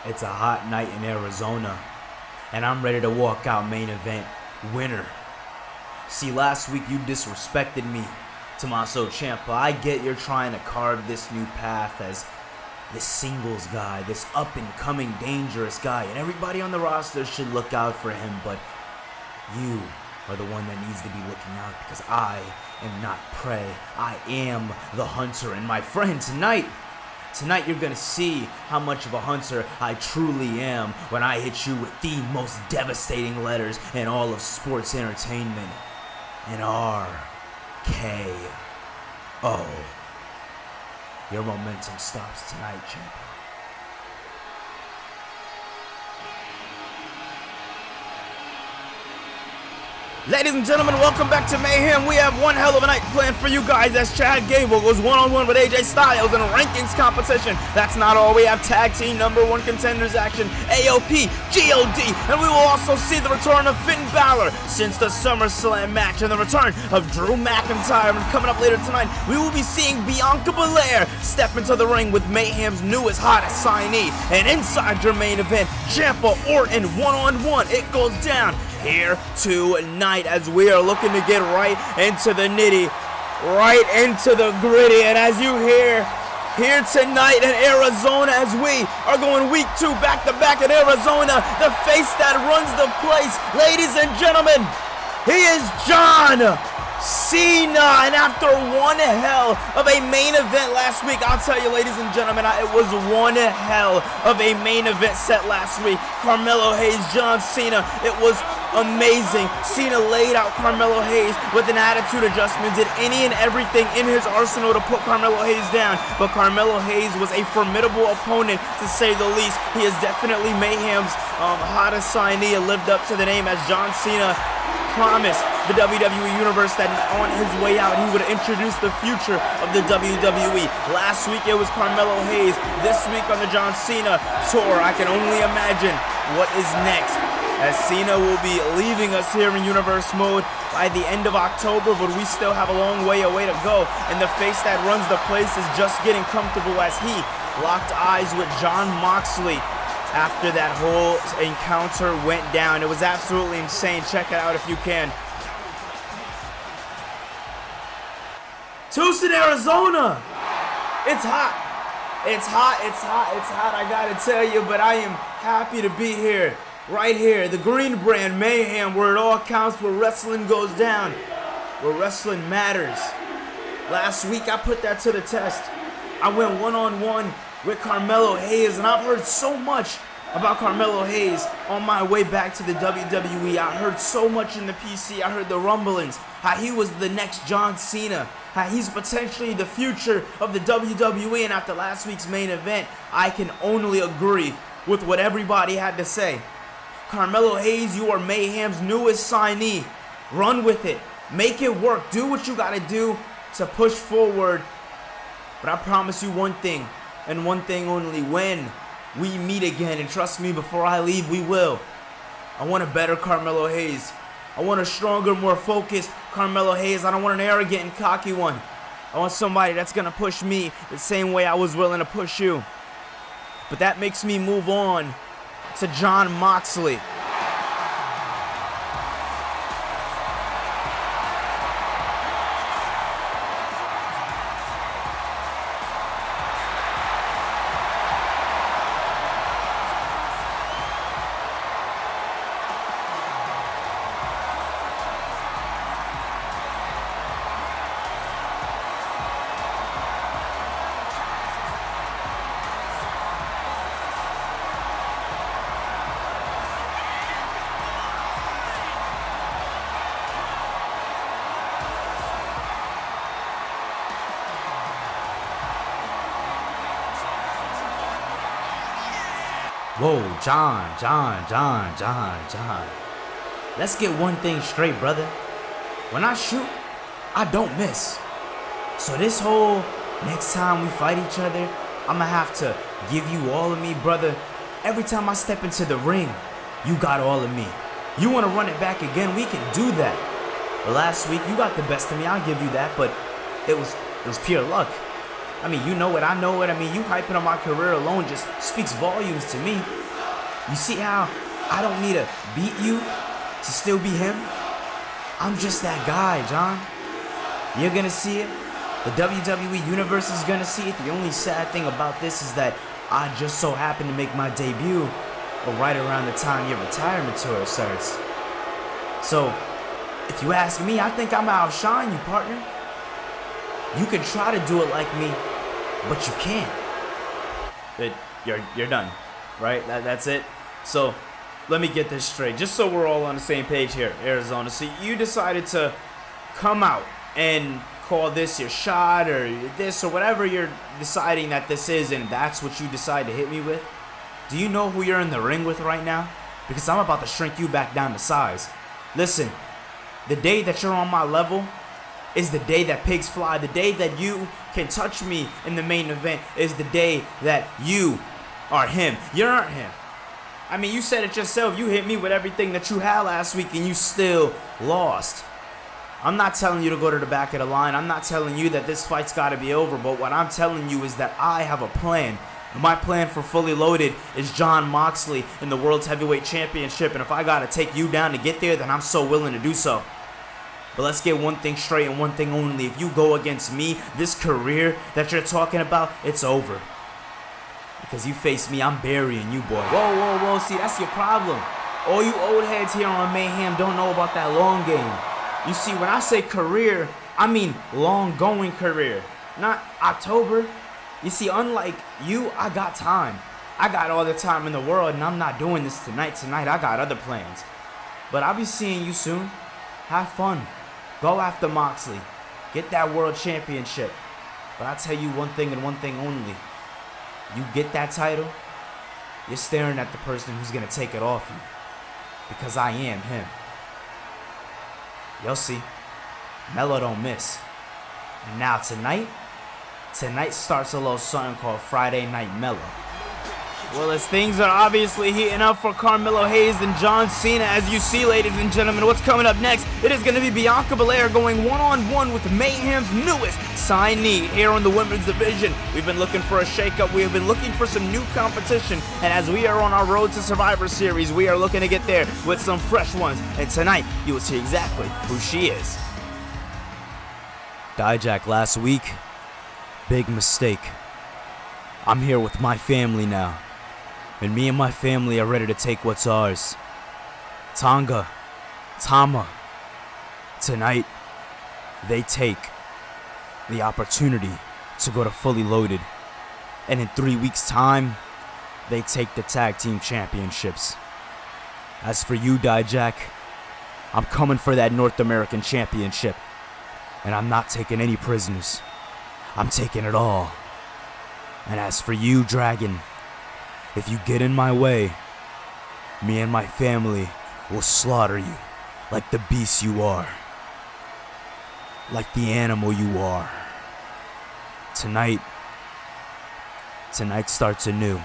It's a hot night in Arizona, and I'm ready to walk out main event winner. See, last week you disrespected me, Tommaso Ciampa. I get you're trying to carve this new path as this singles guy, this up-and-coming dangerous guy, and everybody on the roster should look out for him, but you are the one that needs to be looking out because I am not prey. I am the hunter, and my friend, tonight you're gonna see how much of a hunter I truly am when I hit you with the most devastating letters in all of sports entertainment. An RKO. Your momentum stops tonight, Champa. Ladies and gentlemen, welcome back to Mayhem. We have one hell of a night planned for you guys as Chad Gable goes one-on-one with AJ Styles in a rankings competition. That's not all. We have tag team #1 contenders action, AOP, GOD, and we will also see the return of Finn Balor since the SummerSlam match and the return of Drew McIntyre. And coming up later tonight, we will be seeing Bianca Belair step into the ring with Mayhem's newest hottest signee. And inside your main event, Champa Orton one-on-one. It goes down here tonight as we are looking to get right into the nitty, right into the gritty. And as you hear here tonight in Arizona, as we are going week 2 back-to-back in Arizona, the face that runs the place, ladies and gentlemen, he is John Cena. And after one hell of a main event last week, I'll tell you, ladies and gentlemen, it was one hell of a main event set last week. Carmelo Hayes, John Cena, it was amazing. Cena laid out Carmelo Hayes with an attitude adjustment, did any and everything in his arsenal to put Carmelo Hayes down, but Carmelo Hayes was a formidable opponent to say the least. He is definitely Mayhem's hottest signee and lived up to the name as John Cena promised the WWE Universe that on his way out he would introduce the future of the WWE. Last week it was Carmelo Hayes. This week on the John Cena tour, I can only imagine what is next, as Cena will be leaving us here in Universe mode by the end of October, but we still have a long way to go. And the face that runs the place is just getting comfortable as he locked eyes with Jon Moxley after that whole encounter went down. It was absolutely insane. Check it out if you can. Tucson, Arizona. It's hot. It's hot. It's hot. It's hot. I gotta tell you, but I am happy to be here. Right here, the Green Brand Mayhem, where it all counts, where wrestling goes down, where wrestling matters. Last week, I put that to the test. I went one-on-one with Carmelo Hayes, and I've heard so much about Carmelo Hayes on my way back to the WWE. I heard so much in the PC. I heard the rumblings, how he was the next John Cena, how he's potentially the future of the WWE, and after last week's main event, I can only agree with what everybody had to say. Carmelo Hayes, you are Mayhem's newest signee. Run with it. Make it work. Do what you got to do to push forward. But I promise you one thing, and one thing only: when we meet again, and trust me, before I leave, we will, I want a better Carmelo Hayes. I want a stronger, more focused Carmelo Hayes. I don't want an arrogant and cocky one. I want somebody that's going to push me the same way I was willing to push you. But that makes me move on to Jon Moxley. Whoa, John. Let's get one thing straight, brother. When I shoot, I don't miss. So this whole next time we fight each other, I'ma have to give you all of me, brother. Every time I step into the ring, you got all of me. You wanna run it back again, we can do that. But last week, you got the best of me, I'll give you that, but it was pure luck. I mean, you know it, I know it. I mean, you hyping on my career alone just speaks volumes to me. You see how I don't need to beat you to still be him? I'm just that guy, John. You're gonna see it. The WWE Universe is gonna see it. The only sad thing about this is that I just so happen to make my debut right around the time your retirement tour starts. So, if you ask me, I think I'm gonna outshine you, partner. You can try to do it like me, but you can't. You're done, right? That's it. So, let me get this straight, just so we're all on the same page here, Arizona. So you decided to come out and call this your shot or this or whatever you're deciding that this is, and that's what you decide to hit me with? Do you know who you're in the ring with right now? Because I'm about to shrink you back down to size. Listen, the day that you're on my level is the day that pigs fly. The day that you can touch me in the main event is the day that you are him. You aren't him. I mean, you said it yourself. You hit me with everything that you had last week and you still lost. I'm not telling you to go to the back of the line. I'm not telling you that this fight's got to be over. But what I'm telling you is that I have a plan. And my plan for Fully Loaded is Jon Moxley in the World's Heavyweight Championship. And if I got to take you down to get there, then I'm so willing to do so. But let's get one thing straight and one thing only. If you go against me, this career that you're talking about, it's over. Because you face me, I'm burying you, boy. Whoa. See, that's your problem. All you old heads here on Mayhem don't know about that long game. You see, when I say career, I mean long-going career, not October. You see, unlike you, I got time. I got all the time in the world, and I'm not doing this tonight. Tonight, I got other plans. But I'll be seeing you soon. Have fun. Go after Moxley. Get that world championship. But I'll tell you one thing and one thing only. You get that title, you're staring at the person who's going to take it off you. Because I am him. You'll see. MELO don't miss. And now tonight starts a little something called Friday Night MELO. Well, as things are obviously heating up for Carmelo Hayes and John Cena, as you see, ladies and gentlemen, what's coming up next? It is going to be Bianca Belair going one-on-one with Mayhem's newest signee here on the women's division. We've been looking for a shakeup. We have been looking for some new competition. And as we are on our road to Survivor Series, we are looking to get there with some fresh ones. And tonight, you will see exactly who she is. Dijak last week. Big mistake. I'm here with my family now. And me and my family are ready to take what's ours. Tama. Tonight, they take the opportunity to go to Fully Loaded. And in 3 weeks' time, they take the tag team championships. As for you, Dijak, I'm coming for that North American championship. And I'm not taking any prisoners. I'm taking it all. And as for you, Dragon, if you get in my way, me and my family will slaughter you like the beast you are. Like the animal you are. Tonight starts anew.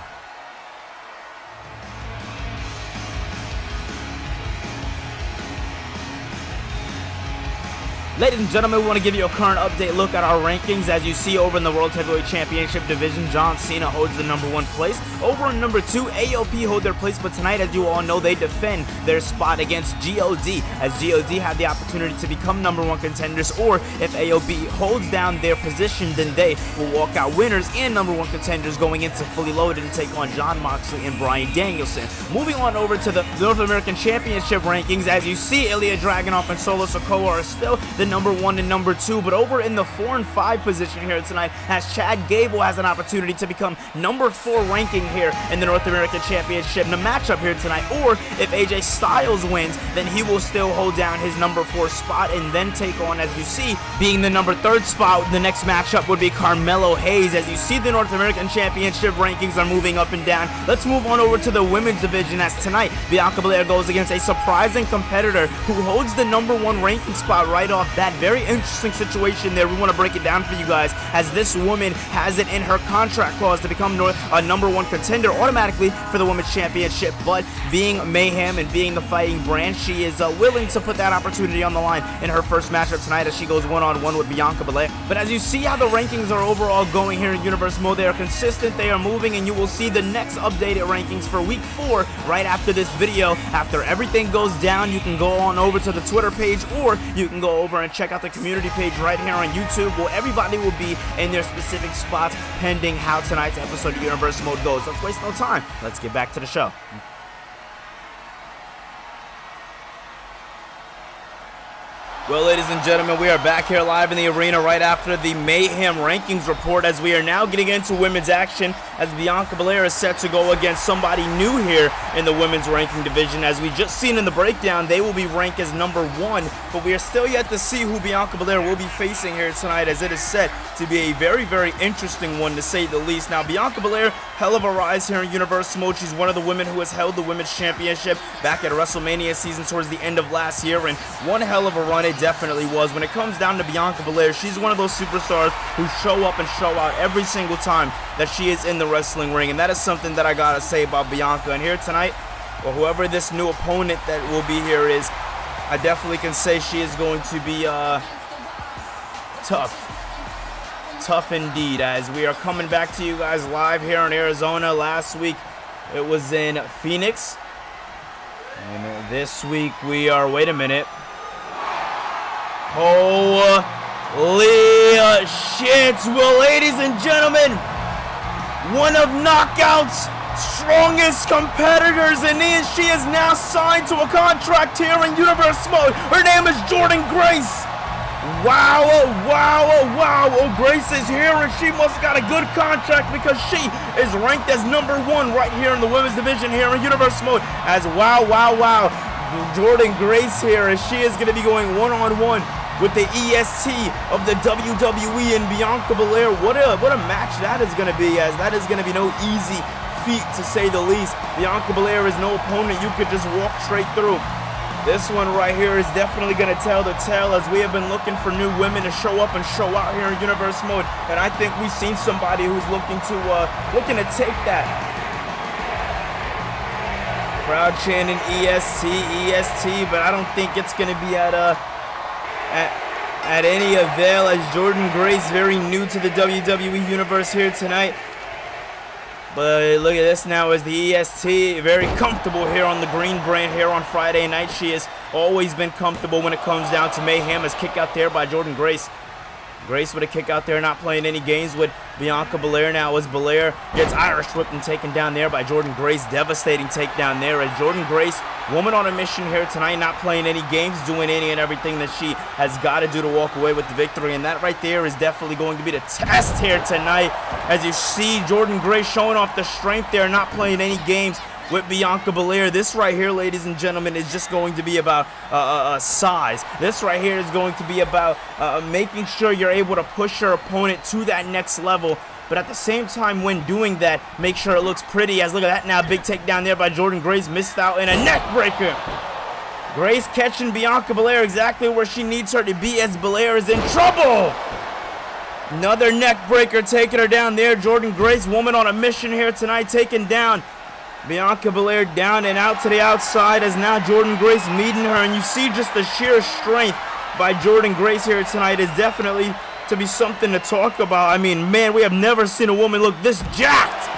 Ladies and gentlemen, we want to give you a current update look at our rankings. As you see over in the World Heavyweight Championship division, John Cena holds the #1 place. Over in #2, AOP hold their place, but tonight, as you all know, they defend their spot against GOD, as GOD have the opportunity to become #1 contenders, or if AOP holds down their position, then they will walk out winners and #1 contenders going into Fully Loaded and take on Jon Moxley and Bryan Danielson. Moving on over to the North American Championship rankings, as you see, Ilya Dragunov and Solo Sikoa are still the #1 and #2, but over in the 4 and 5 position here tonight, as Chad Gable has an opportunity to become #4 ranking here in the North American Championship in the matchup here tonight, or if AJ Styles wins, then he will still hold down his #4 spot and then take on, as you see, being the #3 spot. The next matchup would be Carmelo Hayes. As you see, the North American Championship rankings are moving up and down. Let's move on over to the women's division, as tonight Bianca Belair goes against a surprising competitor who holds the #1 ranking spot right off that very interesting situation there. We want to break it down for you guys, as this woman has it in her contract clause to become a number one contender automatically for the women's championship, but being Mayhem and being the fighting brand, she is willing to put that opportunity on the line in her first matchup tonight as she goes one-on-one with Bianca Belair. But as you see how the rankings are overall going here in Universe Mode, they are consistent, they are moving, and you will see the next updated rankings for week 4 right after this video. After everything goes down, you can go on over to the Twitter page, or you can go over and check out the community page right here on YouTube, where everybody will be in their specific spots pending how tonight's episode of Universe Mode goes. Let's waste no time. Let's get back to the show. Well, ladies and gentlemen, we are back here live in the arena right after the Mayhem rankings report, as we are now getting into women's action, as Bianca Belair is set to go against somebody new here in the women's ranking division. As we just seen in the breakdown, they will be ranked as number 1, but we are still yet to see who Bianca Belair will be facing here tonight, as it is set to be a very, very interesting one, to say the least. Now, Bianca Belair, hell of a rise here in Universe Mode. She's one of the women who has held the women's championship back at WrestleMania season towards the end of last year, and one hell of a run it definitely was. When it comes down to Bianca Belair, she's one of those superstars who show up and show out every single time that she is in the wrestling ring, and that is something that I gotta say about Bianca. And here tonight, or whoever this new opponent that will be here is, I definitely can say she is going to be tough indeed, as we are coming back to you guys live here in Arizona. Last week it was in Phoenix, and this week we are, wait a minute, holy shit. Well, ladies and gentlemen, one of Knockout's strongest competitors, and she is now signed to a contract here in Universe Mode. Her name is Jordynne Grace. Wow, wow. Oh, Grace is here, and she must got a good contract, because she is ranked as number 1 right here in the women's division here in Universe Mode. As wow. Jordynne Grace here, as she is going to be going one-on-one with the EST of the WWE and Bianca Belair. What a match that is going to be, as that is going to be no easy feat, to say the least. Bianca Belair is no opponent you could just walk straight through. This one right here is definitely going to tell the tale, as we have been looking for new women to show up and show out here in Universe Mode, and I think we've seen somebody who's looking to take that. Crowd chanting EST, but I don't think it's going to be at any avail, as Jordynne Grace, very new to the WWE Universe here tonight. But look at this now, as the EST very comfortable here on the green brand here on Friday night. She has always been comfortable when it comes down to Mayhem, as kick out there by Jordynne Grace. Grace with a kick out there, not playing any games with Bianca Belair now, as Belair gets Irish whipped and taken down there by Jordynne Grace. Devastating takedown there, as Jordynne Grace, woman on a mission here tonight, not playing any games, doing any and everything that she has got to do to walk away with the victory. And that right there is definitely going to be the test here tonight, as you see Jordynne Grace showing off the strength there, not playing any games with Bianca Belair. This right here, ladies and gentlemen, is just going to be about size. This right here is going to be about making sure you're able to push your opponent to that next level, but at the same time, when doing that, make sure it looks pretty. As look at that now, big takedown there by Jordynne Grace, missed out in a neck breaker. Grace catching Bianca Belair exactly where she needs her to be, as Belair is in trouble. Another neck breaker taking her down there. Jordynne Grace, woman on a mission here tonight, taking down Bianca Belair down and out to the outside, as now Jordynne Grace meeting her, and you see just the sheer strength by Jordynne Grace here tonight is definitely to be something to talk about. I mean, man, we have never seen a woman look this jacked,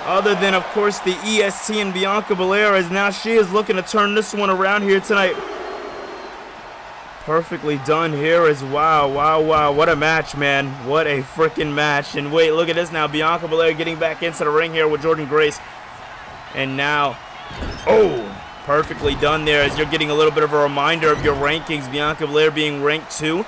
other than, of course, the EST and Bianca Belair, as now she is looking to turn this one around here tonight. Perfectly done here, as wow, what a match, man. What a freaking match. And wait, look at this now, Bianca Belair getting back into the ring here with Jordynne Grace. And now, oh, perfectly done there, as you're getting a little bit of a reminder of your rankings. Bianca Belair being ranked 2,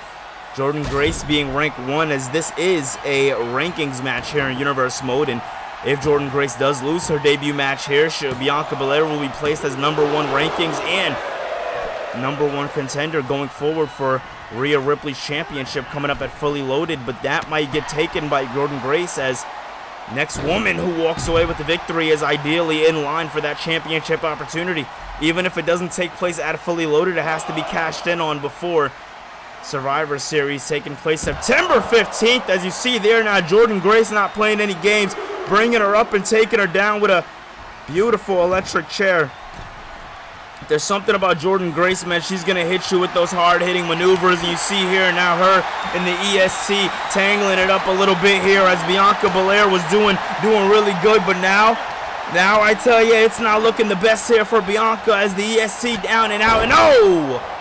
Jordynne Grace being ranked 1, as this is a rankings match here in Universe Mode. And if Jordynne Grace does lose her debut match here, Bianca Belair will be placed as number 1 rankings and number 1 contender going forward for Rhea Ripley's championship coming up at Fully Loaded. But that might get taken by Jordynne Grace, as next woman who walks away with the victory is ideally in line for that championship opportunity. Even if it doesn't take place at Fully Loaded, it has to be cashed in on before Survivor Series taking place September 15th. As you see there now, Jordynne Grace not playing any games, bringing her up and taking her down with a beautiful electric chair. There's something about Jordynne Grace, man. She's going to hit you with those hard-hitting maneuvers. And you see here now her in the EST tangling it up a little bit here as Bianca Belair was doing really good. But now I tell you, it's not looking the best here for Bianca as the EST down and out. And oh!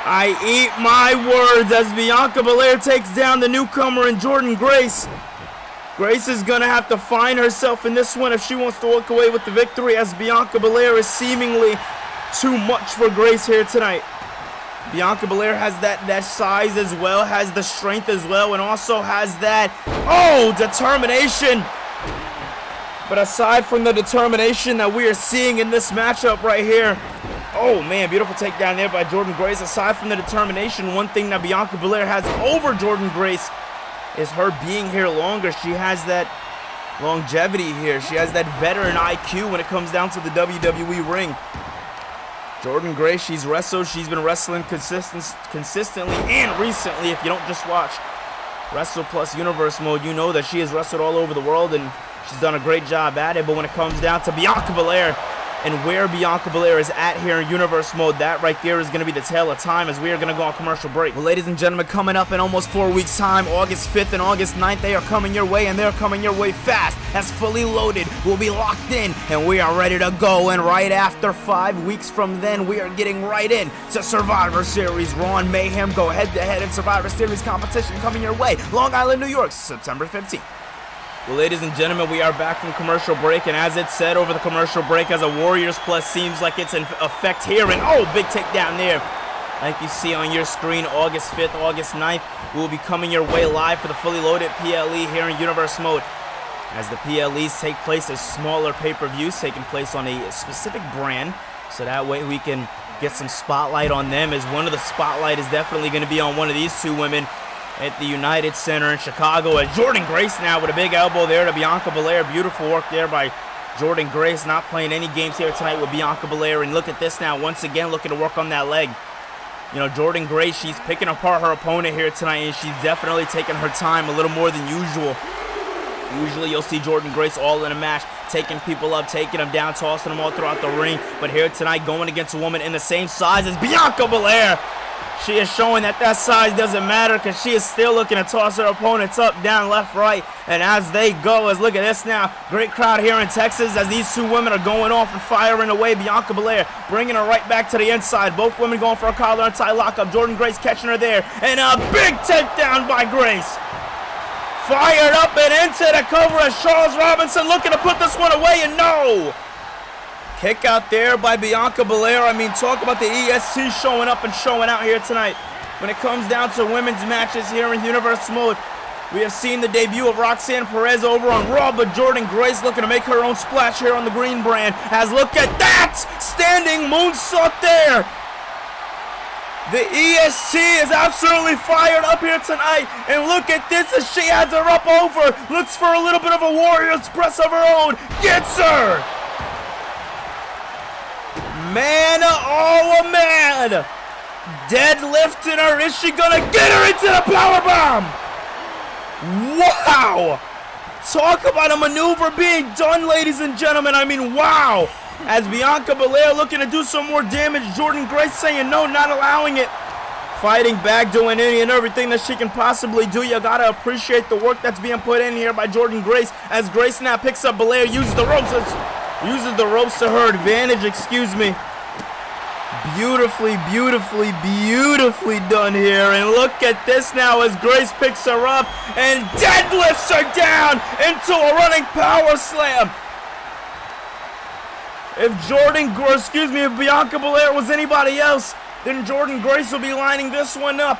I eat my words as Bianca Belair takes down the newcomer in Jordynne Grace. Grace is going to have to find herself in this one if she wants to walk away with the victory, as Bianca Belair is seemingly too much for Grace here tonight. Bianca Belair has that size as well, has the strength as well, and also has that, oh, determination. But aside from the determination that we are seeing in this matchup right here, oh man, beautiful takedown there by Jordynne Grace. Aside from the determination, one thing that Bianca Belair has over Jordynne Grace is her being here longer. She has that longevity here. She has that veteran IQ when it comes down to the WWE ring. Jordynne Grace, she's been wrestling consistently and recently. If you don't just watch Wrestlepluss Universe Mode, you know that she has wrestled all over the world and she's done a great job at it. But when it comes down to Bianca Belair and where Bianca Belair is at here in Universe Mode, that right there is going to be the tale of time as we are going to go on commercial break. Well, ladies and gentlemen, coming up in almost 4 weeks' time, August 5th and August 9th, they are coming your way, and they're coming your way fast. As Fully Loaded will be locked in, and we are ready to go. And right after 5 weeks from then, we are getting right in to Survivor Series. Raw and Mayhem go head-to-head in Survivor Series competition coming your way. Long Island, New York, September 15th. Well, ladies and gentlemen, we are back from commercial break, and as it said over the commercial break, as a Warriors Plus seems like it's in effect here, and oh, big takedown there. Like you see on your screen, August 5th, August 9th, we will be coming your way live for the Fully Loaded PLE here in Universe Mode. As the PLEs take place as smaller pay-per-views taking place on a specific brand, so that way we can get some spotlight on them, as one of the spotlight is definitely going to be on one of these two women at the United Center in Chicago, as Jordynne Grace now with a big elbow there to Bianca Belair. Beautiful work there by Jordynne Grace, not playing any games here tonight with Bianca Belair. And look at this now, once again looking to work on that leg. You know, Jordynne Grace, she's picking apart her opponent here tonight, and she's definitely taking her time a little more than usual. Usually you'll see Jordynne Grace all in a match, taking people up, taking them down, tossing them all throughout the ring. But here tonight, going against a woman in the same size as Bianca Belair, she is showing that size doesn't matter, because she is still looking to toss her opponents up, down, left, right. And as they go, as look at this now, great crowd here in Texas as these two women are going off and firing away. Bianca Belair bringing her right back to the inside. Both women going for a collar and tie lockup. Jordynne Grace catching her there. And a big takedown by Grace. Fired up and into the cover as Charles Robinson looking to put this one away, and no! Kick out there by Bianca Belair. I mean, talk about the EST showing up and showing out here tonight. When it comes down to women's matches here in Universe Mode, we have seen the debut of Roxanne Perez over on Raw, but Jordynne Grace looking to make her own splash here on the green brand. As look at that! Standing moonsault there! The EST is absolutely fired up here tonight. And look at this as she has her up over. Looks for a little bit of a Warriors press of her own. Gets her! Man, oh man! Deadlifting her. Is she gonna get her into the powerbomb? Wow! Talk about a maneuver being done, ladies and gentlemen. I mean, wow! As Bianca Belair looking to do some more damage, Jordynne Grace saying no, not allowing it. Fighting back, doing any and everything that she can possibly do. You gotta appreciate the work that's being put in here by Jordynne Grace. As Grace now picks up Belair, uses the ropes to her advantage, excuse me. Beautifully, beautifully, beautifully done here. And look at this now as Grace picks her up and deadlifts her down into a running power slam. If Bianca Belair was anybody else, then Jordynne Grace will be lining this one up,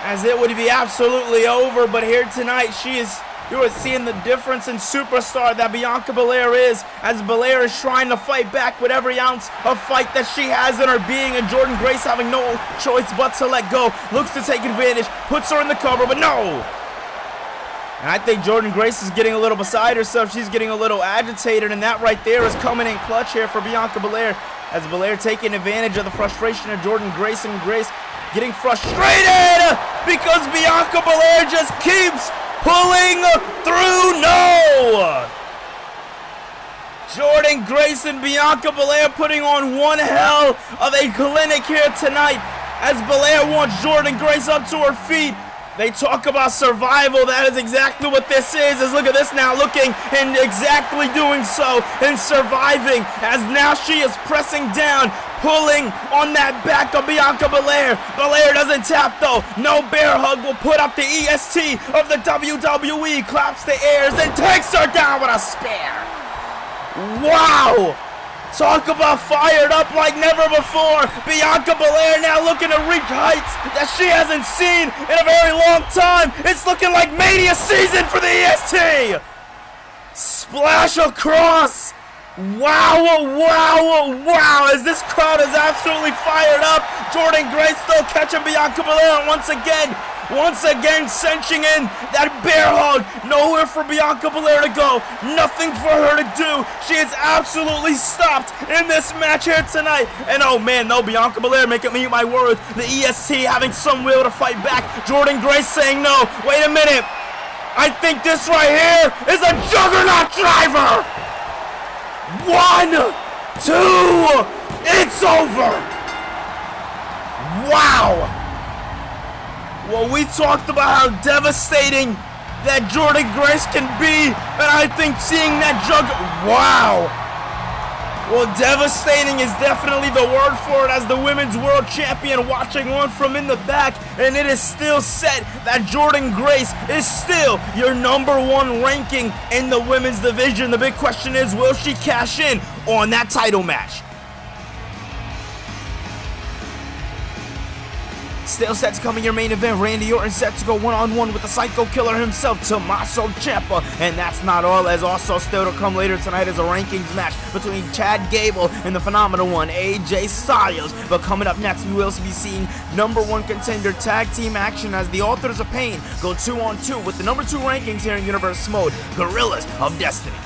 as it would be absolutely over. But here tonight, you are seeing the difference in superstar that Bianca Belair is, as Belair is trying to fight back with every ounce of fight that she has in her being, and Jordynne Grace having no choice but to let go. Looks to take advantage, puts her in the cover, but no! And I think Jordynne Grace is getting a little beside herself. She's getting a little agitated, and that right there is coming in clutch here for Bianca Belair, as Belair taking advantage of the frustration of Jordynne Grace, and Grace getting frustrated because Bianca Belair just keeps pulling through. No! Jordynne Grace and Bianca Belair putting on one hell of a clinic here tonight as Belair wants Jordynne Grace up to her feet. They talk about survival. That is exactly what this is. Look at this now, looking and exactly doing so and surviving as now she is pressing down, pulling on that back of Bianca Belair. Belair doesn't tap though. No bear hug will put up the EST of the WWE. Claps the airs and takes her down with a spear. Wow! Talk about fired up like never before. Bianca Belair now looking to reach heights that she hasn't seen in a very long time. It's looking like Mania season for the EST. Splash across. Wow, wow, wow, as this crowd is absolutely fired up. Jordynne Grace still catching Bianca Belair once again cinching in that bear hug. Nowhere for Bianca Belair to go, nothing for her to do. She is absolutely stopped in this match here tonight. And oh man, no, Bianca Belair making me eat my words. The EST having some will to fight back. Jordynne Grace saying no. Wait a minute, I think this right here is a juggernaut driver. 1, 2, it's over. Wow. Well, we talked about how devastating that Jordynne Grace can be, and I think seeing that wow. Well, devastating is definitely the word for it as the Women's World Champion watching on from in the back, and it is still set that Jordynne Grace is still your #1 ranking in the women's division. The big question is, will she cash in on that title match? Still set to come in your main event. Randy Orton set to go one-on-one with the Psycho Killer himself, Tommaso Ciampa. And that's not all, as also still to come later tonight is a rankings match between Chad Gable and the phenomenal one, AJ Styles. But coming up next, we will be seeing #1 contender tag team action as the Authors of Pain go 2-on-2 with the #2 rankings here in Universe Mode, Gorillas of Destiny.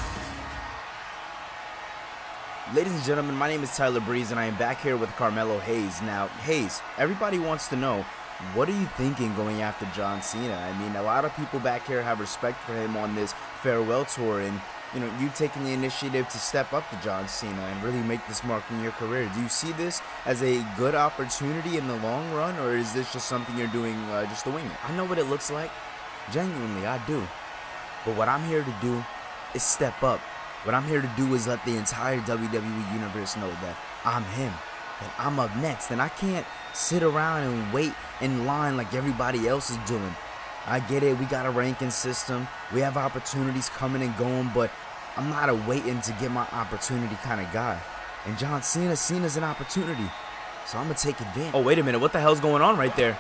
Ladies and gentlemen, my name is Tyler Breeze, and I am back here with Carmelo Hayes. Now, Hayes, everybody wants to know, what are you thinking going after John Cena? I mean, a lot of people back here have respect for him on this farewell tour, and you know, you've taken the initiative to step up to John Cena and really make this mark in your career. Do you see this as a good opportunity in the long run, or is this just something you're doing just to wing it? I know what it looks like. Genuinely, I do. But what I'm here to do is step up. What I'm here to do is let the entire WWE Universe know that I'm him, that I'm up next, and I can't sit around and wait in line like everybody else is doing. I get it, we got a ranking system, we have opportunities coming and going, but I'm not a waiting to get my opportunity kind of guy. And John Cena's an opportunity, so I'm going to take advantage. Oh, wait a minute, what the hell's going on right there?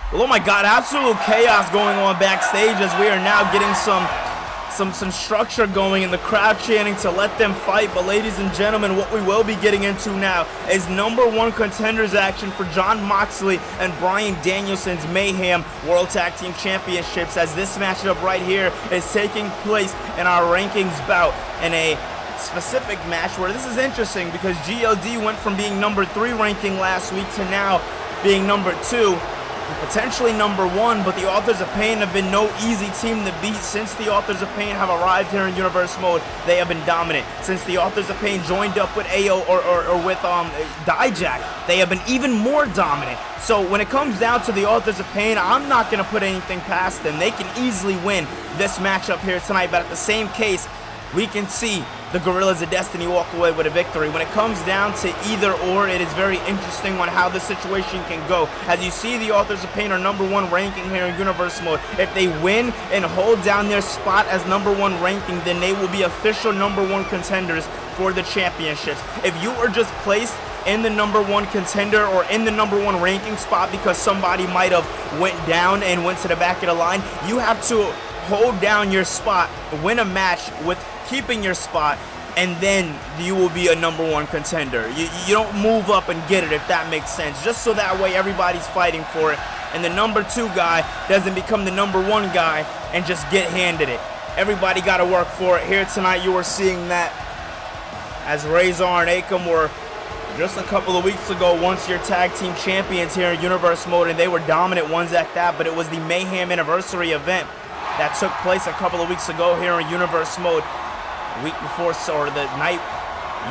Well, oh my God, absolute chaos going on backstage as we are now getting some structure going and the crowd chanting to let them fight. But ladies and gentlemen, what we will be getting into now is #1 contenders action for Jon Moxley and Bryan Danielson's Mayhem World Tag Team Championships, as this matchup right here is taking place in our rankings bout in a specific match where this is interesting because GOD went from being #3 ranking last week to now being #2. Potentially #1, but the Authors of Pain have been no easy team to beat. Since the Authors of Pain have arrived here in Universe Mode, they have been dominant. Since the Authors of Pain joined up with AO or with Dijak, they have been even more dominant. So when it comes down to the Authors of Pain, I'm not going to put anything past them. They can easily win this matchup here tonight, but at the same case, we can see the Gorillas of Destiny walk away with a victory. When it comes down to either or, it is very interesting on how the situation can go. As you see, the Authors of Pain are #1 ranking here in Universe Mode. If they win and hold down their spot as #1 ranking, then they will be official #1 contenders for the championships. If you are just placed in the #1 contender or in the #1 ranking spot because somebody might have went down and went to the back of the line, you have to hold down your spot, win a match with keeping your spot, and then you will be a #1 contender. You don't move up and get it, if that makes sense. Just so that way everybody's fighting for it. and the number 2 guy doesn't become the number 1 guy and just get handed it. Everybody got to work for it. Here tonight you are seeing that as Razor and Akam were just a couple of weeks ago once your tag team champions here in Universe Mode, and they were dominant ones at that, but it was the Mayhem anniversary event that took place a couple of weeks ago here in Universe Mode, a week before, or the night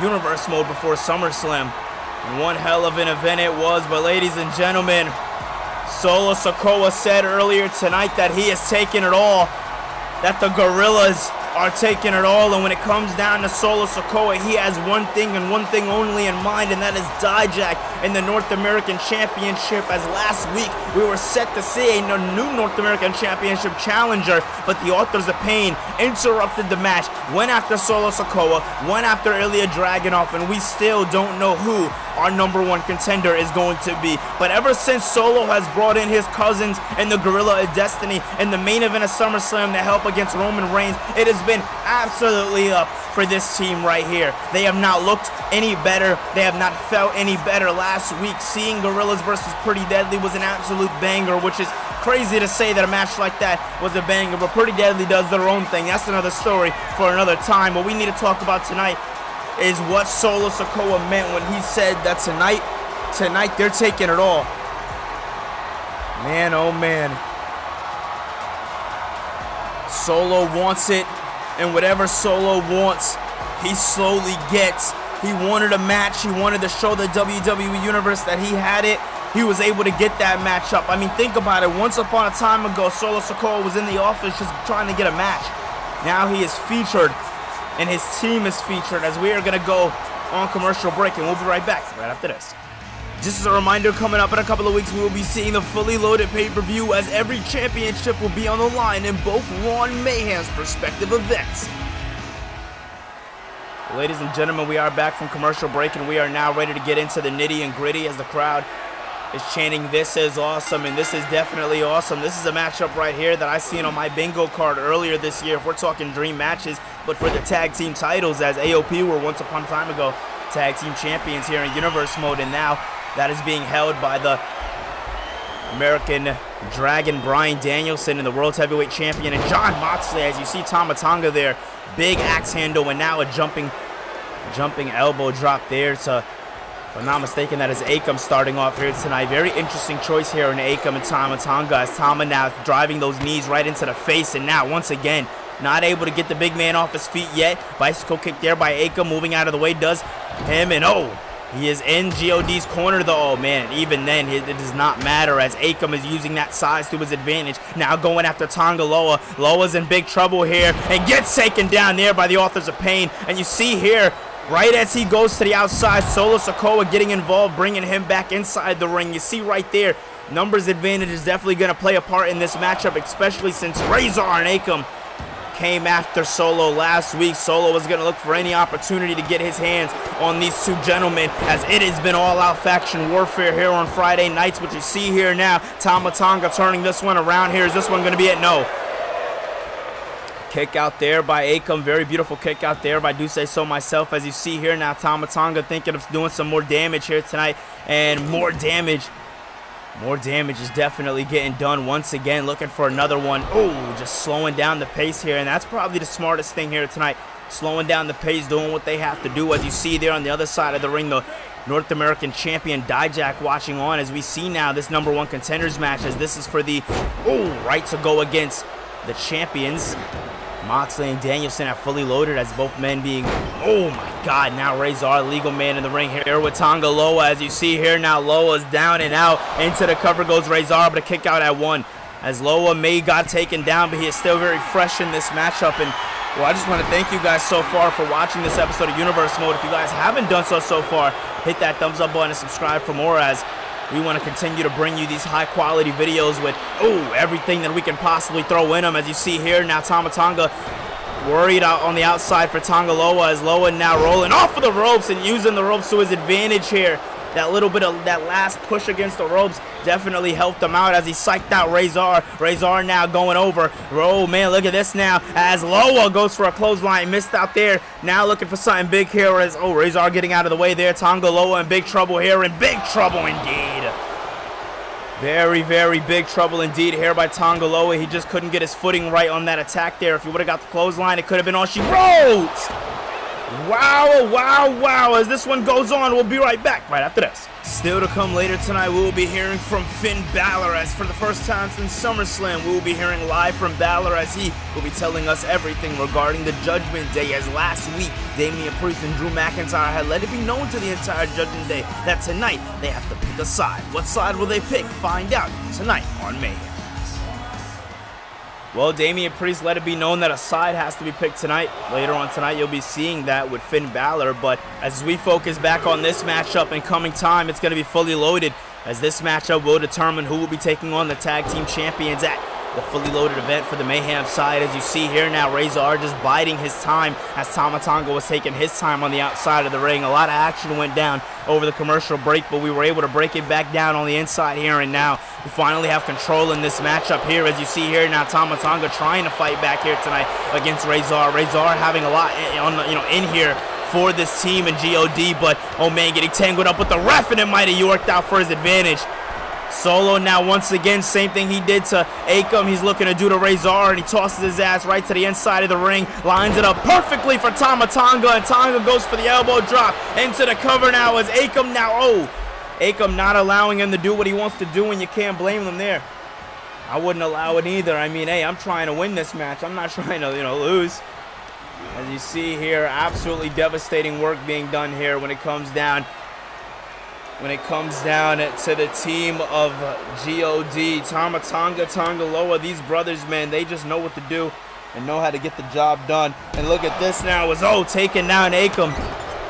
Universe Mode before SummerSlam. And one hell of an event it was, but ladies and gentlemen, Solo Sikoa said earlier tonight that he has taken it all, that the Gorillas are taking it all, and when it comes down to Solo Sikoa, he has one thing and one thing only in mind, and that is Dijak in the North American Championship, as last week we were set to see a new North American Championship challenger, but the Authors of Pain interrupted the match, went after Solo Sikoa, went after Ilya Dragunov, and we still don't know who our number 1 contender is going to be. But ever since Solo has brought in his cousins in the Gorilla of Destiny in the main event of SummerSlam to help against Roman Reigns, it has been absolutely up for this team right here. They have not looked any better. They have not felt any better. Last week, seeing Gorillas versus Pretty Deadly was an absolute banger, which is crazy to say that a match like that was a banger, but Pretty Deadly does their own thing. That's another story for another time. What we need to talk about tonight is what Solo Sikoa meant when he said that tonight they're taking it all. Man, oh man. Solo wants it, and whatever Solo wants, he slowly gets. He wanted a match. He wanted to show the WWE Universe that he had it. He was able to get that match up. I mean, think about it. Once upon a time ago, Solo Sikoa was in the office just trying to get a match. Now he is featured, and his team is featured, as we are going to go on commercial break, and we'll be right back right after this. Just as a reminder, coming up in a couple of weeks, we will be seeing the fully loaded pay-per-view, as every championship will be on the line in both Raw and Mayhem's respective events. Ladies and gentlemen, we are back from commercial break, and we are now ready to get into the nitty and gritty as the crowd is chanting, "This is awesome," and this is definitely awesome. This is a matchup right here that I seen on my bingo card earlier this year, if we're talking dream matches, but for the tag team titles, as AOP were once upon a time ago tag team champions here in Universe Mode, and now that is being held by the American Dragon Bryan Danielson and the World Heavyweight Champion and Jon Moxley. As you see Tama Tonga there, big axe handle, and now a jumping elbow drop there to, if I'm not mistaken, that is Akam starting off here tonight. Very interesting choice here in Akam and Tama Tonga, as Tama now driving those knees right into the face, and now once again not able to get the big man off his feet yet. Bicycle kick there by Akam, moving out of the way, does him, and oh, he is in GOD's corner though. Oh man, even then it does not matter, as Akam is using that size to his advantage. Now going after Tonga Loa. Loa's in big trouble here and gets taken down there by the Authors of Pain. And you see here, right as he goes to the outside, Solo Sikoa getting involved, bringing him back inside the ring. You see right there, numbers advantage is definitely going to play a part in this matchup, especially since Razor and Akam came after Solo last week. Solo was going to look for any opportunity to get his hands on these two gentlemen, as it has been all-out faction warfare here on Friday nights, which you see here now. Tama Tonga turning this one around here. Is this one going to be it? No. Kick out there by Akam. Very beautiful kick out there, if I do say so myself. As you see here now, Tama Tonga thinking of doing some more damage here tonight, and more damage is definitely getting done once again, looking for another one. Oh, just slowing down the pace here, and that's probably the smartest thing here tonight, slowing down the pace, doing what they have to do. As you see there on the other side of the ring, the North American champion Dijak watching on, as we see now this #1 contenders match, as this is for the right to go against the champions. Moxley and Danielson are fully loaded, as both men being, oh my god, now Razor, legal man in the ring here with Tonga Loa. As you see here now, Loa's down and out. Into the cover goes Razor, but a kick out at 1. As Loa may got taken down, but he is still very fresh in this matchup. And well, I just want to thank you guys so far for watching this episode of Universe Mode. If you guys haven't done so far, hit that thumbs up button and subscribe for more, as we want to continue to bring you these high-quality videos with, everything that we can possibly throw in them. As you see here, now Tama Tonga worried out on the outside for Tonga Loa, as Loa now rolling off of the ropes and using the ropes to his advantage here. That little bit of that last push against the ropes definitely helped him out, as he psyched out Razor. Razor now going over. Oh man, look at this now, as Loa goes for a clothesline, missed out there. Now looking for something big here, as Razor getting out of the way there. Tonga Loa in big trouble here, in big trouble indeed. Very, very big trouble indeed here by Tanga Loa. He just couldn't get his footing right on that attack there. If he would have got the clothesline, it could have been all she wrote. Wow, wow, wow. As this one goes on, we'll be right back right after this. Still to come later tonight, we will be hearing from Finn Balor, as for the first time since SummerSlam, we will be hearing live from Balor as he will be telling us everything regarding the Judgment Day, as last week, Damian Priest and Drew McIntyre had let it be known to the entire Judgment Day that tonight they have to pick a side. What side will they pick? Find out tonight on Mayhem. Well, Damian Priest let it be known that a side has to be picked tonight. Later on tonight, you'll be seeing that with Finn Balor. But as we focus back on this matchup in coming time, it's going to be fully loaded, as this matchup will determine who will be taking on the tag team champions at the fully loaded event for the Mayhem side. As you see here now, Razor just biding his time as Tama Tonga was taking his time on the outside of the ring. A lot of action went down over the commercial break, but we were able to break it back down on the inside here, and now we finally have control in this matchup here. As you see here now, Tama Tonga trying to fight back here tonight against Razor. Razor having a lot in here for this team and God, but oh man, getting tangled up with the ref, and it might have worked out for his advantage. Solo now once again, same thing he did to Akam. He's looking to do to Razor, and he tosses his ass right to the inside of the ring. Lines it up perfectly for Tama Tonga, and Tonga goes for the elbow drop into the cover now as Akam now, Akam not allowing him to do what he wants to do, and you can't blame him there. I wouldn't allow it either. I mean, hey, I'm trying to win this match. I'm not trying to, lose. As you see here, absolutely devastating work being done here when it comes down to the team of God. Tama Tonga, Tanga Loa, these brothers, man, they just know what to do and know how to get the job done. And look at this now, as taking down Akam.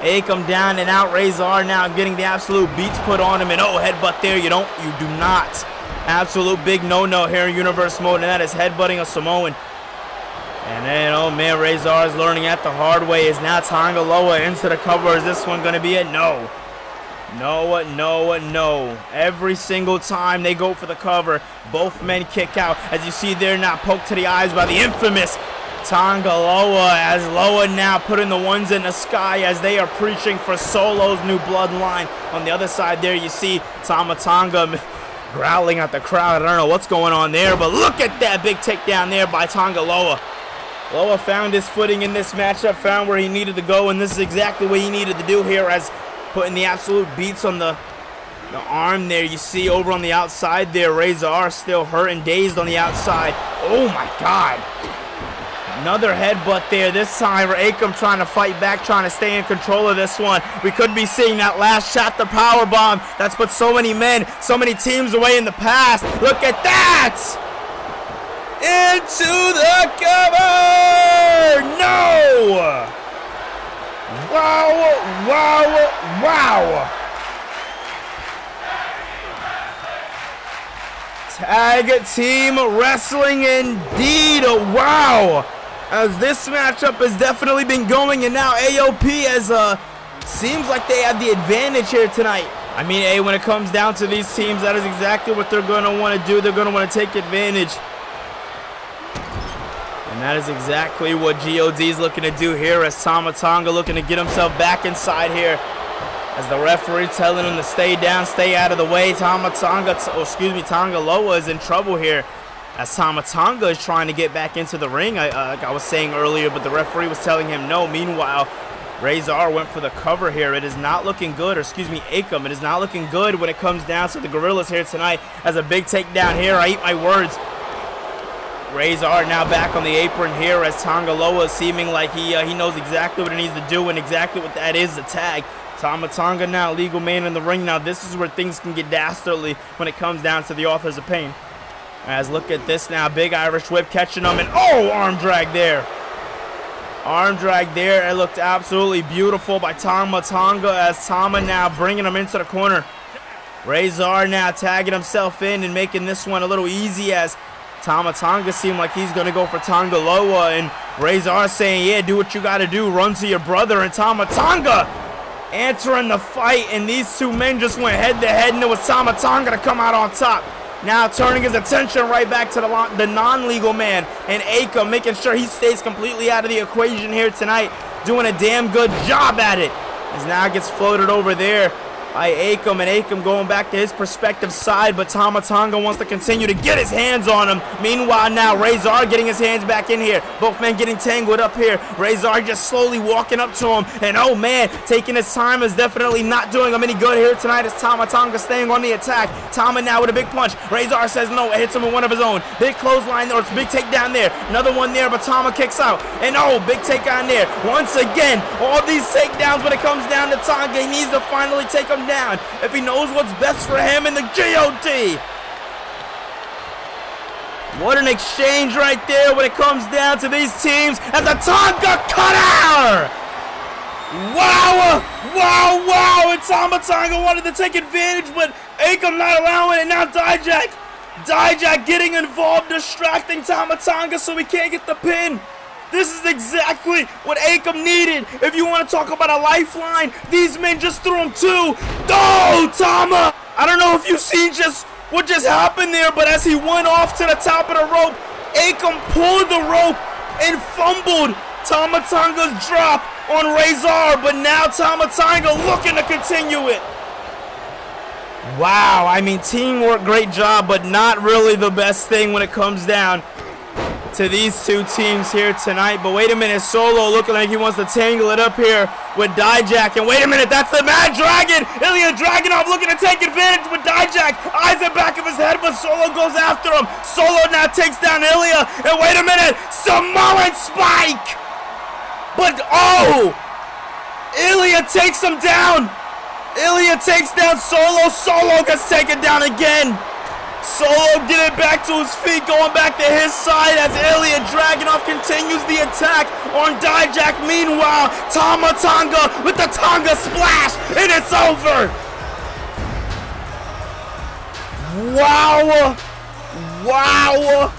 Akam down and out. Razor now getting the absolute beats put on him, and headbutt there. You do not. Absolute big no-no here in Universe Mode, and that is headbutting a Samoan. And then, oh man, Razor is learning at the hard way. Is now Tanga Loa into the cover. Is this one going to be it? No. No, no, no. Every single time they go for the cover, both men kick out. As you see there now, poked to the eyes by the infamous Tanga Loa, as Loa now putting the ones in the sky as they are preaching for Solo's new bloodline. On the other side there, you see Tama Tonga growling at the crowd. I don't know what's going on there, but look at that big takedown there by Tanga Loa. Loa found his footing in this matchup, found where he needed to go, and this is exactly what he needed to do here, as putting the absolute beats on the arm there. You see over on the outside there, Razor still hurt and dazed on the outside. Oh my God. Another headbutt there, this time Akam trying to fight back, trying to stay in control of this one. We could be seeing that last shot, the powerbomb that's put so many men, so many teams away in the past. Look at that! Into the cover! No! Wow, wow, wow. Tag team wrestling indeed. Wow. As this matchup has definitely been going, and now AOP seems like they have the advantage here tonight. I mean, hey, when it comes down to these teams, that is exactly what they're going to want to do. They're going to want to take advantage. And that is exactly what God is looking to do here, as Tama Tonga looking to get himself back inside here. As the referee telling him to stay down, stay out of the way. Tanga Loa is in trouble here, as Tama Tonga is trying to get back into the ring, like I was saying earlier, but the referee was telling him no. Meanwhile, Razor went for the cover here. It is not looking good, Akam. It is not looking good when it comes down to the Gorillas here tonight, as a big takedown here. I eat my words. Razor now back on the apron here, as Tanga Loa seeming like he knows exactly what he needs to do, and exactly what that is, the tag. Tama Tonga now legal man in the ring. Now this is where things can get dastardly when it comes down to the Authors of Pain. As look at this now, big Irish whip catching him, and arm drag there. Arm drag there. It looked absolutely beautiful by Tama Tonga, as Tama now bringing him into the corner. Razor now tagging himself in and making this one a little easy, as Tama Tonga seemed like he's going to go for Tanga Loa, and Razor saying, yeah, do what you got to do, run to your brother, and Tama Tonga answering the fight, and these two men just went head to head, and it was Tama Tonga to come out on top. Now turning his attention right back to the non-legal man, and Akam making sure he stays completely out of the equation here tonight, doing a damn good job at it, as now gets floated over there. by Akam, and Akam going back to his perspective side, but Tama Tonga wants to continue to get his hands on him. Meanwhile now, Razor getting his hands back in here. Both men getting tangled up here. Razor just slowly walking up to him, and oh man, taking his time is definitely not doing him any good here tonight as Tama Tonga staying on the attack. Tama now with a big punch. Razor says no, it hits him with one of his own. Big clothesline, or it's big takedown there. Another one there, but Tama kicks out. And oh, big takedown there. Once again, all these takedowns when it comes down to Tonga, he needs to finally take him down if he knows what's best for him in the GOD. What an exchange right there when it comes down to these teams as the Tonga cutter! Wow! Wow! Wow! And Tama Tonga wanted to take advantage, but Akam not allowing it. Now Dijak getting involved, distracting Tama Tonga so he can't get the pin. This is exactly what Akam needed. If you want to talk about a lifeline, these men just threw him too. Oh, Tama! I don't know if you see what just happened there, but as he went off to the top of the rope, Akam pulled the rope and fumbled Tama Tonga's drop on Razor, but now Tama Tonga looking to continue it. Wow, I mean, teamwork, great job, but not really the best thing when it comes down to these two teams here tonight. But wait a minute, Solo looking like he wants to tangle it up here with Dijak. And wait a minute, that's the Mad Dragon! Ilya Dragunov looking to take advantage with Dijak. Eyes in back of his head, but Solo goes after him. Solo now takes down Ilya. And wait a minute, Samoan Spike! But oh! Ilya takes him down. Ilya takes down Solo. Solo gets taken down again. Solo getting back to his feet, going back to his side as Ilya Dragunov continues the attack on Dijak. Meanwhile, Tama Tonga with the Tonga splash, and it's over. Wow. Wow.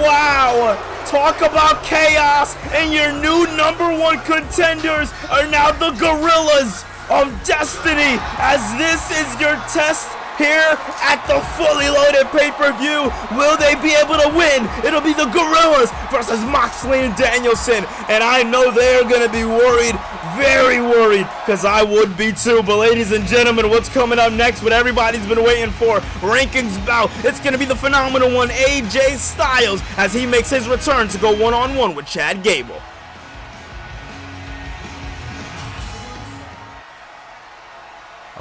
Wow. Talk about chaos, and your new #1 contenders are now the Gorillas of Destiny, as this is your test here at the fully loaded pay-per-view. Will they be able to win? It'll be the Gorillas versus Moxley and Danielson, and I know they're going to be worried, very worried, because I would be too. But ladies and gentlemen, what's coming up next, what everybody's been waiting for, rankings bout, it's going to be the phenomenal one, AJ Styles, as he makes his return to go one-on-one with Chad Gable.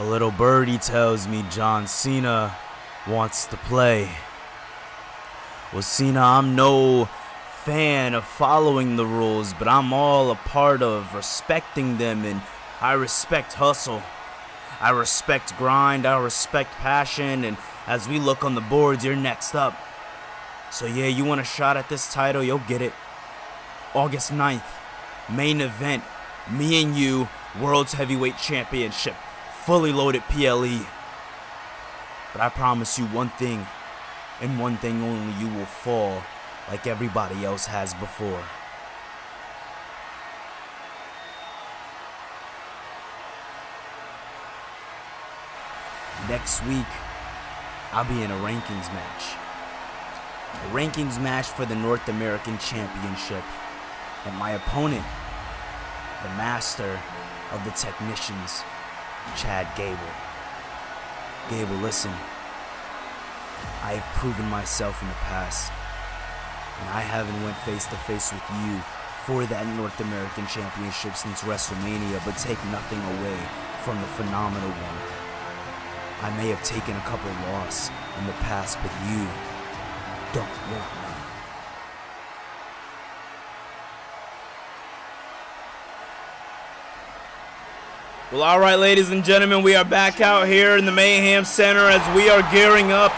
A little birdie tells me John Cena wants to play. Well, Cena, I'm no fan of following the rules, but I'm all a part of respecting them, and I respect hustle. I respect grind, I respect passion, and as we look on the boards, you're next up. So yeah, you want a shot at this title, you'll get it. August 9th, main event, me and you, World's Heavyweight Championship. Fully loaded PLE. But I promise you one thing, and one thing only, you will fall like everybody else has before. Next week, I'll be in a rankings match. A rankings match for the North American Championship. And my opponent, the master of the technicians, Chad Gable. Gable, listen. I have proven myself in the past, and I haven't went face to face with you for that North American Championship since WrestleMania, but take nothing away from the phenomenal one. I may have taken a couple losses in the past, but you don't want none. Well, all right, ladies and gentlemen, we are back out here in the Mayhem Center as we are gearing up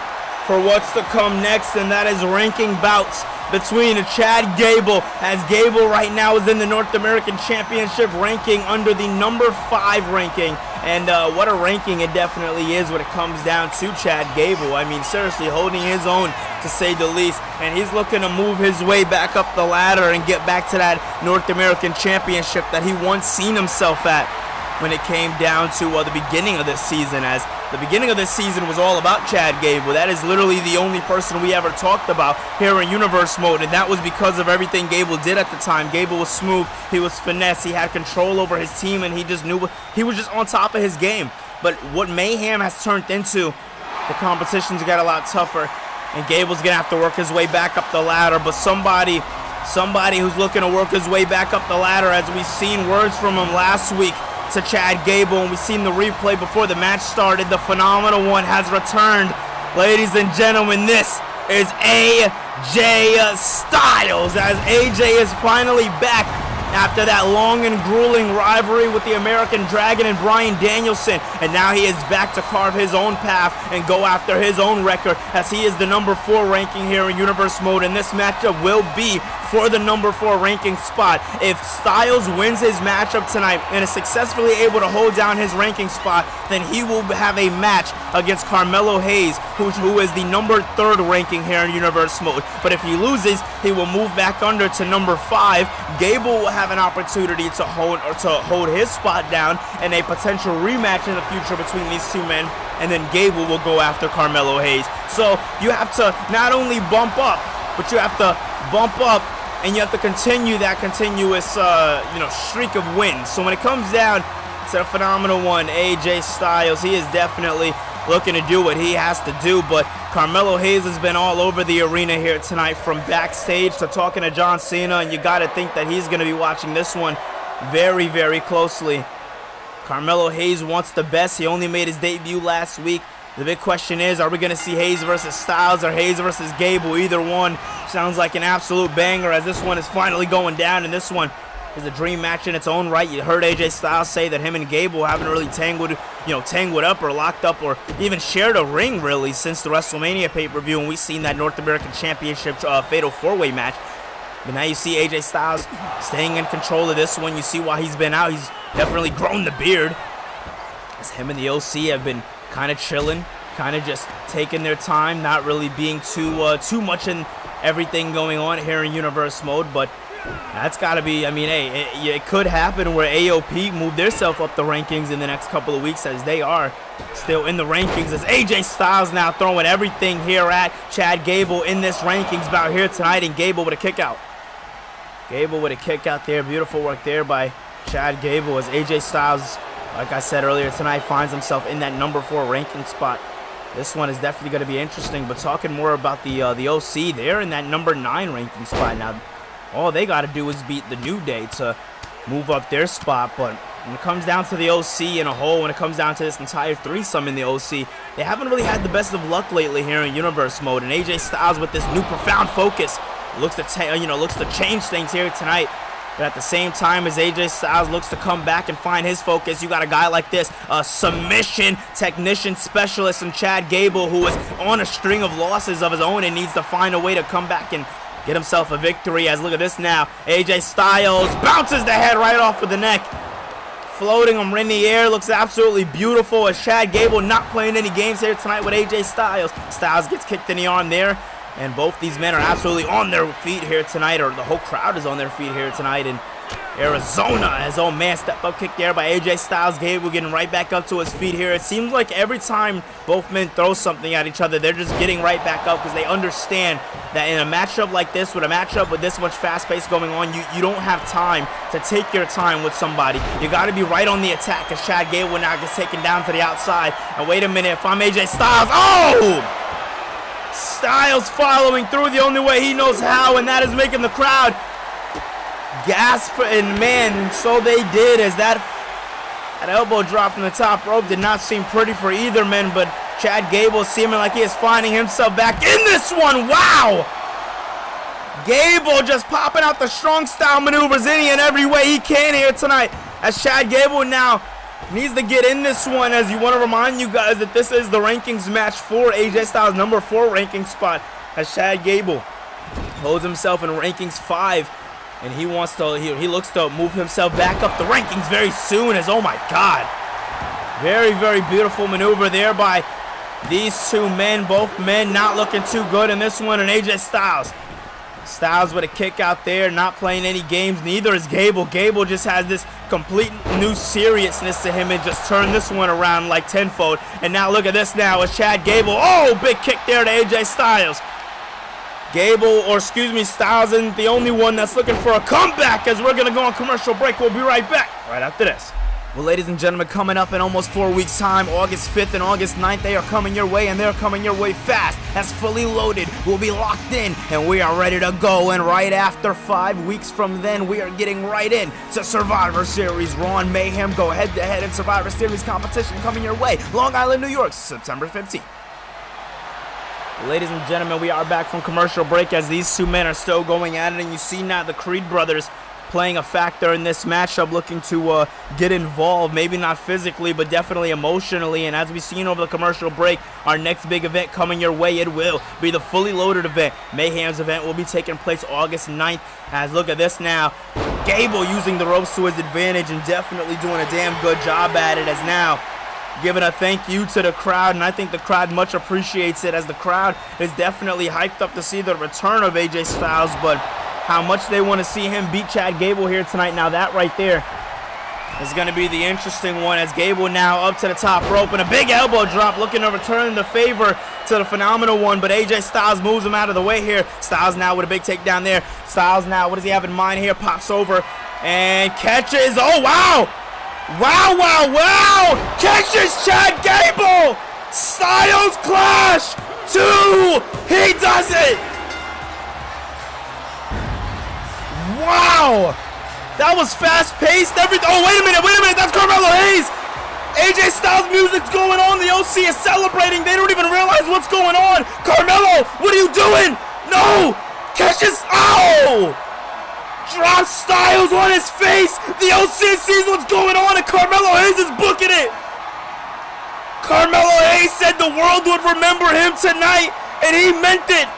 for what's to come next, and that is ranking bouts between Chad Gable, as Gable right now is in the North American Championship ranking under the #5 ranking. And what a ranking it definitely is when it comes down to Chad Gable. I mean, seriously, holding his own, to say the least. And he's looking to move his way back up the ladder and get back to that North American Championship that he once seen himself at when it came down to the beginning of this season, as the beginning of this season was all about Chad Gable. That is literally the only person we ever talked about here in Universe Mode, and that was because of everything Gable did at the time. Gable was smooth, he was finesse, he had control over his team, and he just knew he was just on top of his game. But what Mayhem has turned into, the competition's got a lot tougher. And Gable's going to have to work his way back up the ladder. But somebody who's looking to work his way back up the ladder, as we've seen words from him last week to Chad Gable, and we've seen the replay before the match started. The Phenomenal One has returned. Ladies and gentlemen, this is AJ Styles, as AJ is finally back after that long and grueling rivalry with the American Dragon and Bryan Danielson. And now he is back to carve his own path and go after his own record, as he is the number 4 ranking here in Universe Mode. And this matchup will be for the number 4 ranking spot. If Styles wins his matchup tonight and is successfully able to hold down his ranking spot, then he will have a match against Carmelo Hayes, who is the number 3rd ranking here in Universe Mode. But if he loses, he will move back under to number 5. Gable will have an opportunity to hold his spot down in a potential rematch in the future between these two men, and then Gable will go after Carmelo Hayes. So you have to not only bump up, but you have to bump up and you have to continue that continuous streak of wins. So when it comes down to the Phenomenal One, AJ Styles, he is definitely looking to do what he has to do. But Carmelo Hayes has been all over the arena here tonight, from Backstage to talking to John Cena, and you got to think that he's going to be watching this one very, very closely. Carmelo Hayes wants the best. He only made his debut last week. The big question is, are we going to see Hayes versus Styles or Hayes versus Gable? Either one sounds like an absolute banger, as this one is finally going down, and this one is a dream match in its own right. You heard AJ Styles say that him and Gable haven't really tangled up or locked up or even shared a ring really since the WrestleMania pay-per-view, and we've seen that North American Championship Fatal 4-Way match. But now you see AJ Styles staying in control of this one. You see why he's been out. He's definitely grown the beard, as him and the OC have been kind of chilling, kind of just taking their time, not really being too much in everything going on here in Universe Mode. But that's got to be, I mean, hey, it could happen where AOP move themselves up the rankings in the next couple of weeks, as they are still in the rankings, as AJ Styles now throwing everything here at Chad Gable in this rankings bout here tonight, and Gable with a kick out. Gable with a kick out there. Beautiful work there by Chad Gable, as AJ Styles, like I said earlier tonight, finds himself in that number 4 ranking spot. This one is definitely going to be interesting. But talking more about the OC, they're in that number 9 ranking spot now. All they got to do is beat the New Day to move up their spot. But when it comes down to the OC in a whole, when it comes down to this entire threesome in the OC, they haven't really had the best of luck lately here in Universe Mode. And AJ Styles, with this new profound focus, looks to change things here tonight. But at the same time, as AJ Styles looks to come back and find his focus, you got a guy like this, a submission technician specialist in Chad Gable, who is on a string of losses of his own and needs to find a way to come back and get himself a victory. As look at this now, AJ Styles bounces the head right off of the neck, floating him in the air. Looks absolutely beautiful, as Chad Gable not playing any games here tonight with AJ Styles. Styles gets kicked in the arm there. And both these men are absolutely on their feet here tonight, or the whole crowd is on their feet here tonight in Arizona. As old man, step up kick there by AJ Styles. Gable getting right back up to his feet here. It seems like every time both men throw something at each other, they're just getting right back up, because they understand that in a matchup like this, with a matchup with this much fast pace going on, you don't have time to take your time with somebody. You got to be right on the attack, as Chad Gable now gets taken down to the outside. And wait a minute, if I'm AJ Styles, oh! Styles following through the only way he knows how, and that is making the crowd gasp. And man, so they did, as that elbow drop from the top rope did not seem pretty for either man. But Chad Gable seeming like he is finding himself back in this one. Wow! Gable just popping out the strong style maneuvers any and every way he can here tonight, as Chad Gable now needs to get in this one. As you want to remind you guys that this is the rankings match for AJ Styles' number 4 ranking spot, as Chad Gable holds himself in rankings 5, and he looks to move himself back up the rankings very soon. As oh my god, very, very beautiful maneuver there by these two men. Both men not looking too good in this one, and AJ Styles with a kick out there, not playing any games. Neither is Gable. Gable just has this complete new seriousness to him and just turned this one around like tenfold. And now look at this now, as Chad Gable, oh, big kick there to AJ Styles. Styles isn't the only one that's looking for a comeback, as we're going to go on commercial break. We'll be right back right after this. Well, ladies and gentlemen, coming up in almost 4 weeks' time, August 5th and August 9th, they are coming your way, and they're coming your way fast. As Fully Loaded will be locked in, and we are ready to go. And right after 5 weeks from then, we are getting right in to Survivor Series. Raw and Mayhem go head-to-head in Survivor Series competition coming your way. Long Island, New York, September 15th. Ladies and gentlemen, we are back from commercial break as these two men are still going at it, and you see now the Creed brothers playing a factor in this matchup, looking to get involved, maybe not physically, but definitely emotionally. And as we've seen over the commercial break, our next big event coming your way, it will be the Fully Loaded event. Mayhem's event will be taking place August 9th. As look at this now, Gable using the ropes to his advantage and definitely doing a damn good job at it, as now giving a thank you to the crowd, and I think the crowd much appreciates it, as the crowd is definitely hyped up to see the return of AJ Styles, but how much they want to see him beat Chad Gable here tonight. Now that right there is going to be the interesting one, as Gable now up to the top rope and a big elbow drop, looking to return the favor to the Phenomenal One, but AJ Styles moves him out of the way here. Styles now with a big takedown there. Styles now, what does he have in mind here? Pops over and catches. Oh, wow! Wow! Catches Chad Gable! Styles clash! 2! He does it! Wow! That was fast-paced. Oh, wait a minute. That's Carmelo Hayes. AJ Styles music's going on. The OC is celebrating. They don't even realize what's going on. Carmelo, what are you doing? No! Catches. Ow! Drops Styles on his face. The OC sees what's going on, and Carmelo Hayes is booking it. Carmelo Hayes said the world would remember him tonight, and he meant it.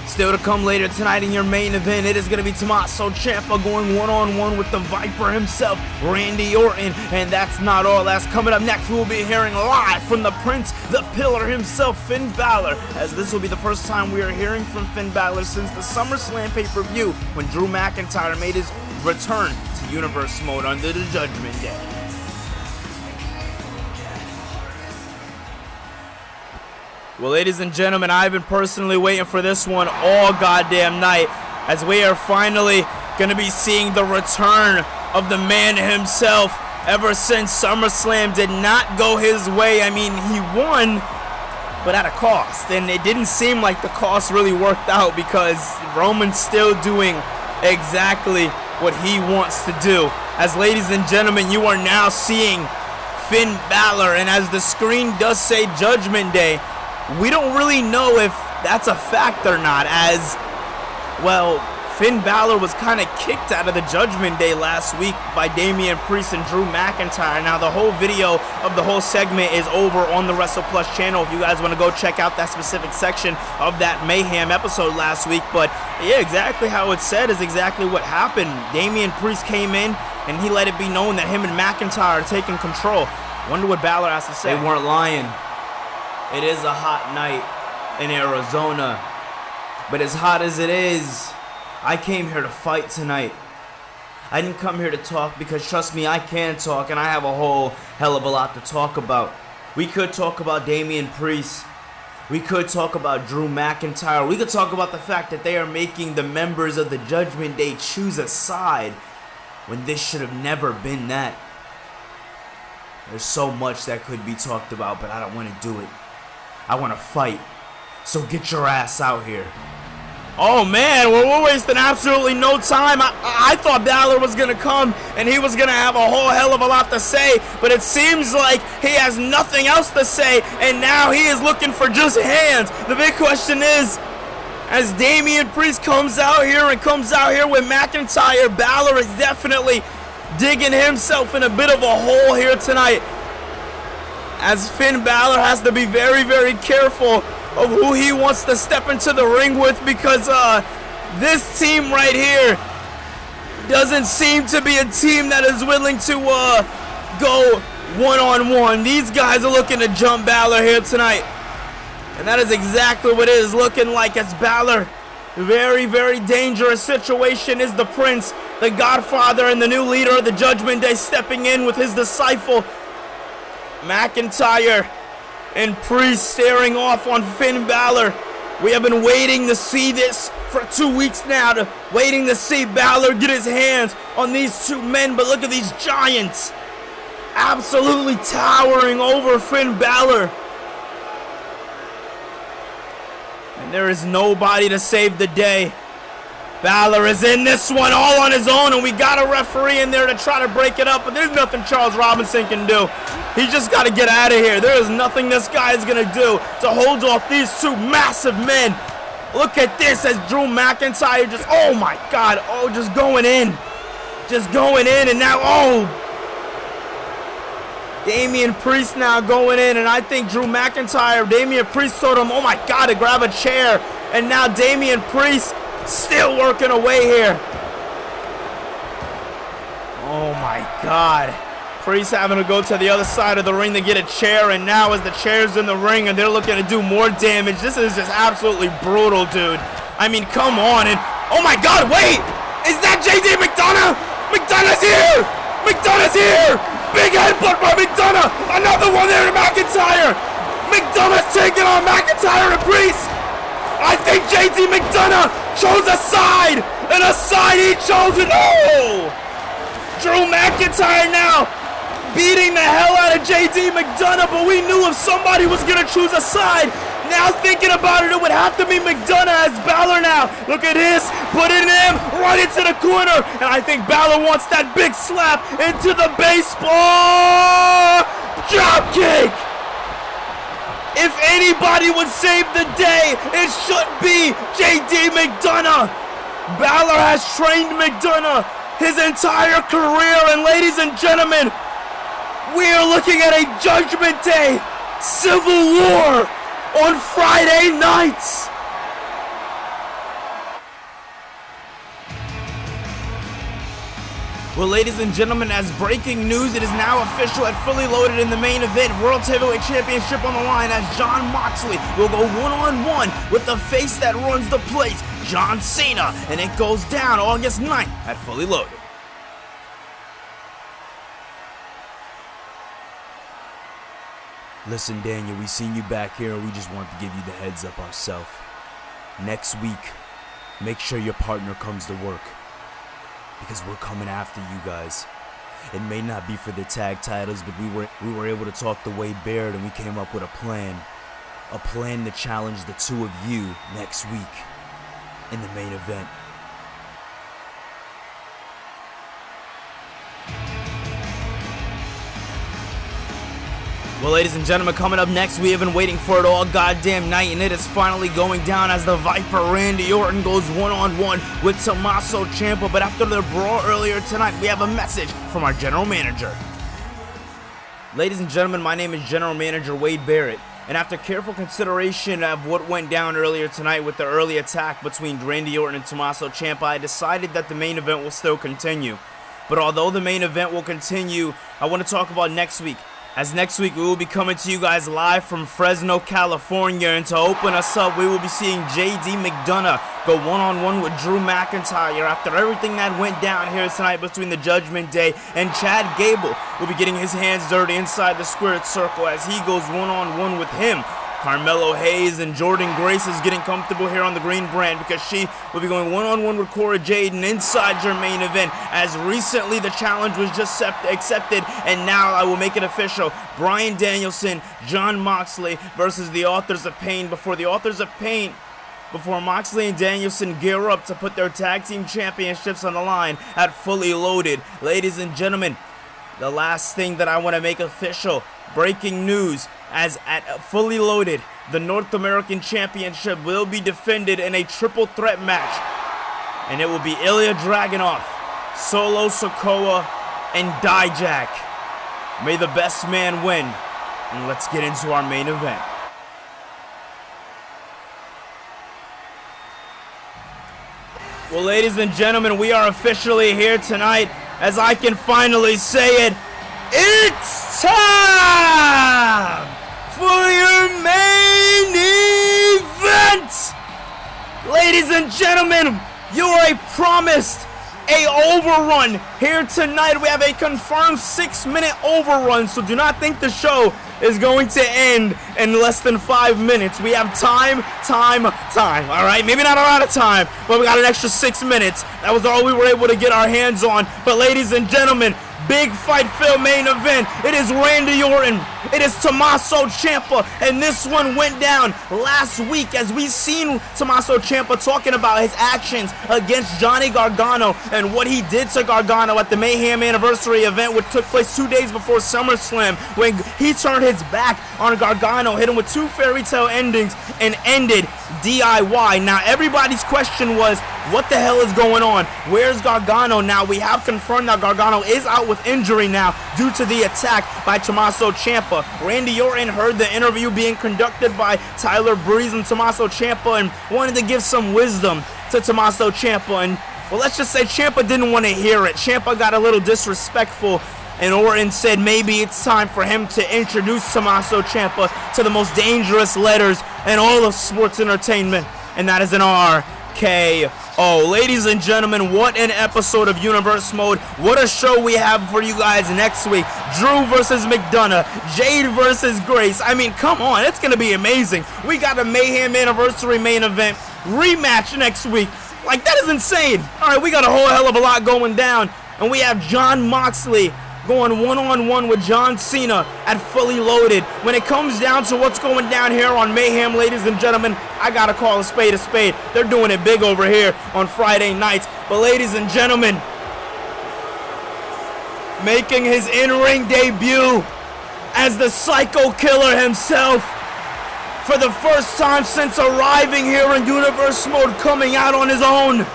Still to come later tonight in your main event, it is going to be Tommaso Ciampa going one-on-one with the Viper himself, Randy Orton. And that's not all. That's coming up next. We will be hearing live from the Prince, the Pillar himself, Finn Balor, as this will be the first time we are hearing from Finn Balor since the SummerSlam pay-per-view, when Drew McIntyre made his return to Universe Mode under the Judgment Day. Well, ladies and gentlemen, I've been personally waiting for this one all goddamn night, as we are finally going to be seeing the return of the man himself. Ever since SummerSlam did not go his way, I mean, he won, but at a cost. And it didn't seem like the cost really worked out, because Roman's still doing exactly what he wants to do. As ladies and gentlemen, you are now seeing Finn Balor, and as the screen does say Judgment Day, we don't really know if that's a fact or not, as, well, Finn Balor was kind of kicked out of the Judgment Day last week by Damian Priest and Drew McIntyre. Now, the whole video of the whole segment is over on the Wrestlepluss channel if you guys want to go check out that specific section of that Mayhem episode last week. But, yeah, exactly how it's said is exactly what happened. Damian Priest came in, and he let it be known that him and McIntyre are taking control. Wonder what Balor has to say. They weren't lying. It is a hot night in Arizona, but as hot as it is, I came here to fight tonight. I didn't come here to talk, because trust me, I can talk, and I have a whole hell of a lot to talk about. We could talk about Damian Priest. We could talk about Drew McIntyre. We could talk about the fact that they are making the members of the Judgment Day choose a side, when this should have never been that. There's so much that could be talked about, but I don't want to do it. I want to fight, so get your ass out here. Oh man, we're wasting absolutely no time. I thought Balor was going to come and he was going to have a whole hell of a lot to say, but it seems like he has nothing else to say, and now he is looking for just hands. The big question is, as Damian Priest comes out here with McIntyre, Balor is definitely digging himself in a bit of a hole here tonight, as Finn Balor has to be very, very careful of who he wants to step into the ring with, because this team right here doesn't seem to be a team that is willing to go one-on-one. These guys are looking to jump Balor here tonight, and that is exactly what it is looking like, as Balor, very, very dangerous situation, is the Prince, the Godfather, and the new leader of the Judgment Day stepping in with his disciple McIntyre and Priest staring off on Finn Balor. We have been waiting to see this for 2 weeks now, waiting to see Balor get his hands on these two men, but look at these giants absolutely towering over Finn Balor. And there is nobody to save the day. Balor is in this one all on his own, and we got a referee in there to try to break it up, but there's nothing Charles Robinson can do. He just got to get out of here. There is nothing this guy is going to do to hold off these two massive men. Look at this as Drew McIntyre just, oh my God, oh, just going in. Just going in, and now, oh. Damian Priest now going in, and I think Damian Priest told him, oh my God, to grab a chair. And now Damian Priest still working away here. Oh my God. Priest having to go to the other side of the ring to get a chair, and now as the chair's in the ring and they're looking to do more damage, this is just absolutely brutal, dude. I mean, come on. And oh my God, wait! Is that JD McDonough? McDonough's here! McDonough's here! Big headbutt by McDonough! Another one there to McIntyre! McDonough's taking on McIntyre and Priest! I think JD McDonough chose a side, and a side he chose it. Oh! Drew McIntyre now beating the hell out of JD McDonough, but we knew if somebody was going to choose a side. Now thinking about it, it would have to be McDonough as Balor now. Look at this, putting him right into the corner, and I think Balor wants that big slap into the baseball. Drop kick! If anybody would save the day, it should be JD McDonough. Balor has trained McDonough his entire career, and ladies and gentlemen, we are looking at a Judgment Day Civil War on Friday nights. Well, ladies and gentlemen, as breaking news, it is now official at Fully Loaded in the main event. World Heavyweight Championship on the line as Jon Moxley will go one-on-one with the face that runs the place, John Cena. And it goes down August 9th at Fully Loaded. Listen, Daniel, we seen you back here, and we just want to give you the heads up ourselves. Next week, make sure your partner comes to work, because we're coming after you guys. It may not be for the tag titles, but we were able to talk to Wade Barrett, and we came up with a plan to challenge the two of you next week in the main event. Well, ladies and gentlemen, coming up next, we have been waiting for it all goddamn night, and it is finally going down as the Viper Randy Orton goes one-on-one with Tommaso Ciampa. But after their brawl earlier tonight, we have a message from our general manager. Ladies and gentlemen, my name is General Manager Wade Barrett, and after careful consideration of what went down earlier tonight with the early attack between Randy Orton and Tommaso Ciampa, I decided that the main event will still continue. But although the main event will continue, I want to talk about next week. As next week we will be coming to you guys live from Fresno, California, and to open us up, we will be seeing JD McDonough go one-on-one with Drew McIntyre after everything that went down here tonight between the Judgment Day, and Chad Gable will be getting his hands dirty inside the squared circle as he goes one-on-one with him. Carmelo Hayes and Jordan Grace is getting comfortable here on the Green brand because she will be going one-on-one with Cora Jade inside your main event, as recently the challenge was just accepted, and now I will make it official. Bryan Danielson, Jon Moxley versus the Authors of Pain. Before Moxley and Danielson gear up to put their tag team championships on the line at Fully Loaded. Ladies and gentlemen, the last thing that I want to make official, breaking news, as at Fully Loaded, the North American Championship will be defended in a triple threat match. And it will be Ilya Dragunov, Solo Sikoa, and Dijak. May the best man win. And let's get into our main event. Well, ladies and gentlemen, we are officially here tonight, as I can finally say it. It's time for your main event! Ladies and gentlemen, you are promised a overrun here tonight. We have a confirmed 6-minute overrun, so do not think the show is going to end in less than 5 minutes. We have time. All right, maybe not a lot of time, but we got an extra 6 minutes. That was all we were able to get our hands on. But ladies and gentlemen, big fight-filled main event. It is Randy Orton. It is Tommaso Ciampa, and this one went down last week as we seen Tommaso Ciampa talking about his actions against Johnny Gargano and what he did to Gargano at the Mayhem anniversary event, which took place 2 days before SummerSlam, when he turned his back on Gargano, hit him with 2 fairy tale endings, and ended DIY. Now, everybody's question was, what the hell is going on? Where's Gargano now? We have confirmed that Gargano is out with injury now due to the attack by Tommaso Ciampa. Randy Orton heard the interview being conducted by Tyler Breeze and Tommaso Ciampa and wanted to give some wisdom to Tommaso Ciampa. And, well, let's just say Ciampa didn't want to hear it. Ciampa got a little disrespectful, and Orton said maybe it's time for him to introduce Tommaso Ciampa to the most dangerous letters in all of sports entertainment, and that is an RKO. Ladies and gentlemen, what an episode of Universe Mode. What a show we have for you guys next week. Drew versus McDonough, Jade versus Grace. I mean, come on, it's going to be amazing. We got a Mayhem anniversary main event rematch next week. Like, that is insane. All right, we got a whole hell of a lot going down, and we have Jon Moxley going one-on-one with John Cena at Fully Loaded. When it comes down to what's going down here on Mayhem, ladies and gentlemen, I gotta call a spade a spade. They're doing it big over here on Friday nights. But ladies and gentlemen, making his in-ring debut as the Psycho Killer himself, for the first time since arriving here in Universe Mode, coming out on his own.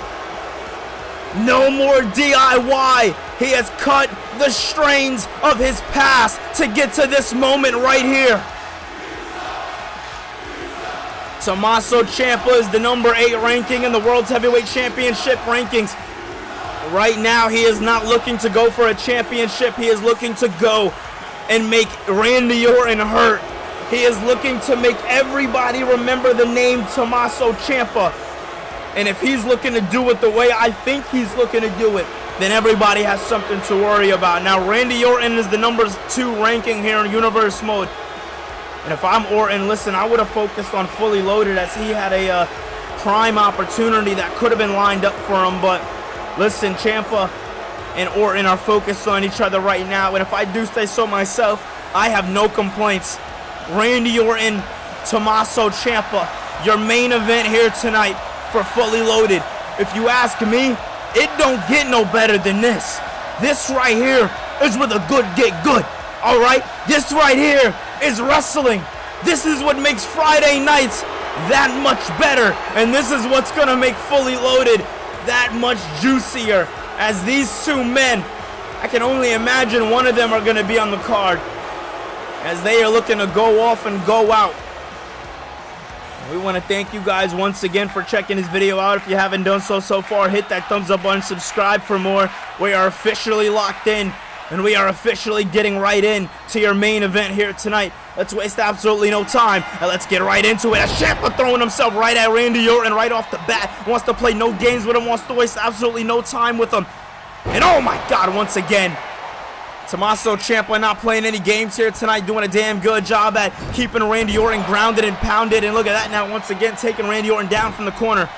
No more DIY. He has cut the strains of his past to get to this moment right here. Tommaso Ciampa is the number 8 ranking in the World's Heavyweight Championship rankings. Right now, he is not looking to go for a championship. He is looking to go and make Randy Orton hurt. He is looking to make everybody remember the name Tommaso Ciampa. And if he's looking to do it the way I think he's looking to do it, then everybody has something to worry about. Now, Randy Orton is the number 2 ranking here in Universe Mode. And if I'm Orton, listen, I would have focused on Fully Loaded, as he had a prime opportunity that could have been lined up for him. But listen, Ciampa and Orton are focused on each other right now. And if I do say so myself, I have no complaints. Randy Orton, Tommaso Ciampa, your main event here tonight for Fully Loaded. If you ask me, it don't get no better than this. This right here is where the good get good. All right? This right here is wrestling. This is what makes Friday nights that much better. And this is what's going to make Fully Loaded that much juicier. As these 2 men, I can only imagine one of them are going to be on the card, as they are looking to go off and go out. We want to thank you guys once again for checking this video out. If you haven't done so far, hit that thumbs up button, subscribe for more. We are officially locked in, and we are officially getting right in to your main event here tonight. Let's waste absolutely no time, and let's get right into it. As Ciampa throwing himself right at Randy Orton right off the bat. Wants to play no games with him, wants to waste absolutely no time with him. And oh my God, once again, Tommaso Ciampa not playing any games here tonight, doing a damn good job at keeping Randy Orton grounded and pounded. And look at that now, once again, taking Randy Orton down from the corner.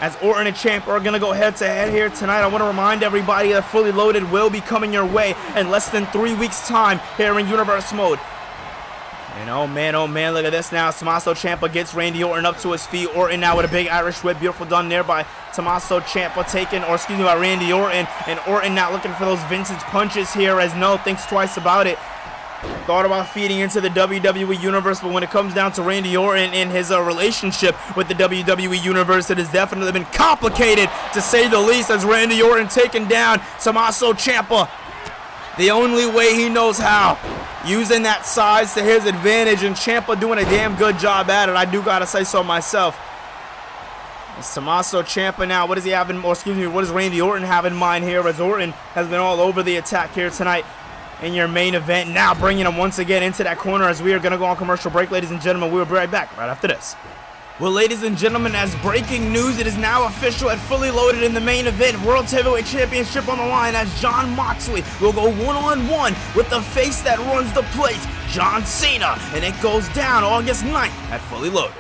As Orton and Ciampa are going to go head-to-head here tonight, I want to remind everybody that Fully Loaded will be coming your way in less than 3 weeks' time here in Universe Mode. And oh man, look at this now. Tommaso Ciampa gets Randy Orton up to his feet. Orton now with a big Irish whip. Beautiful done there by Tommaso Ciampa by Randy Orton. And Orton now looking for those vintage punches here, as no, thinks twice about it. Thought about feeding into the WWE Universe, but when it comes down to Randy Orton and his relationship with the WWE Universe, it has definitely been complicated, to say the least, as Randy Orton taking down Tommaso Ciampa the only way he knows how, using that size to his advantage, and Ciampa doing a damn good job at it. I do gotta say so myself. It's Tommaso Ciampa now. What does he have in, or excuse me, what does Randy Orton have in mind here, as Orton has been all over the attack here tonight in your main event. Now bringing him once again into that corner, as we are going to go on commercial break, ladies and gentlemen. We will be right back right after this. Well, ladies and gentlemen, as breaking news, it is now official at Fully Loaded in the main event. World Heavyweight Championship on the line, as Jon Moxley will go one-on-one with the face that runs the place, John Cena, and it goes down August 9th at Fully Loaded.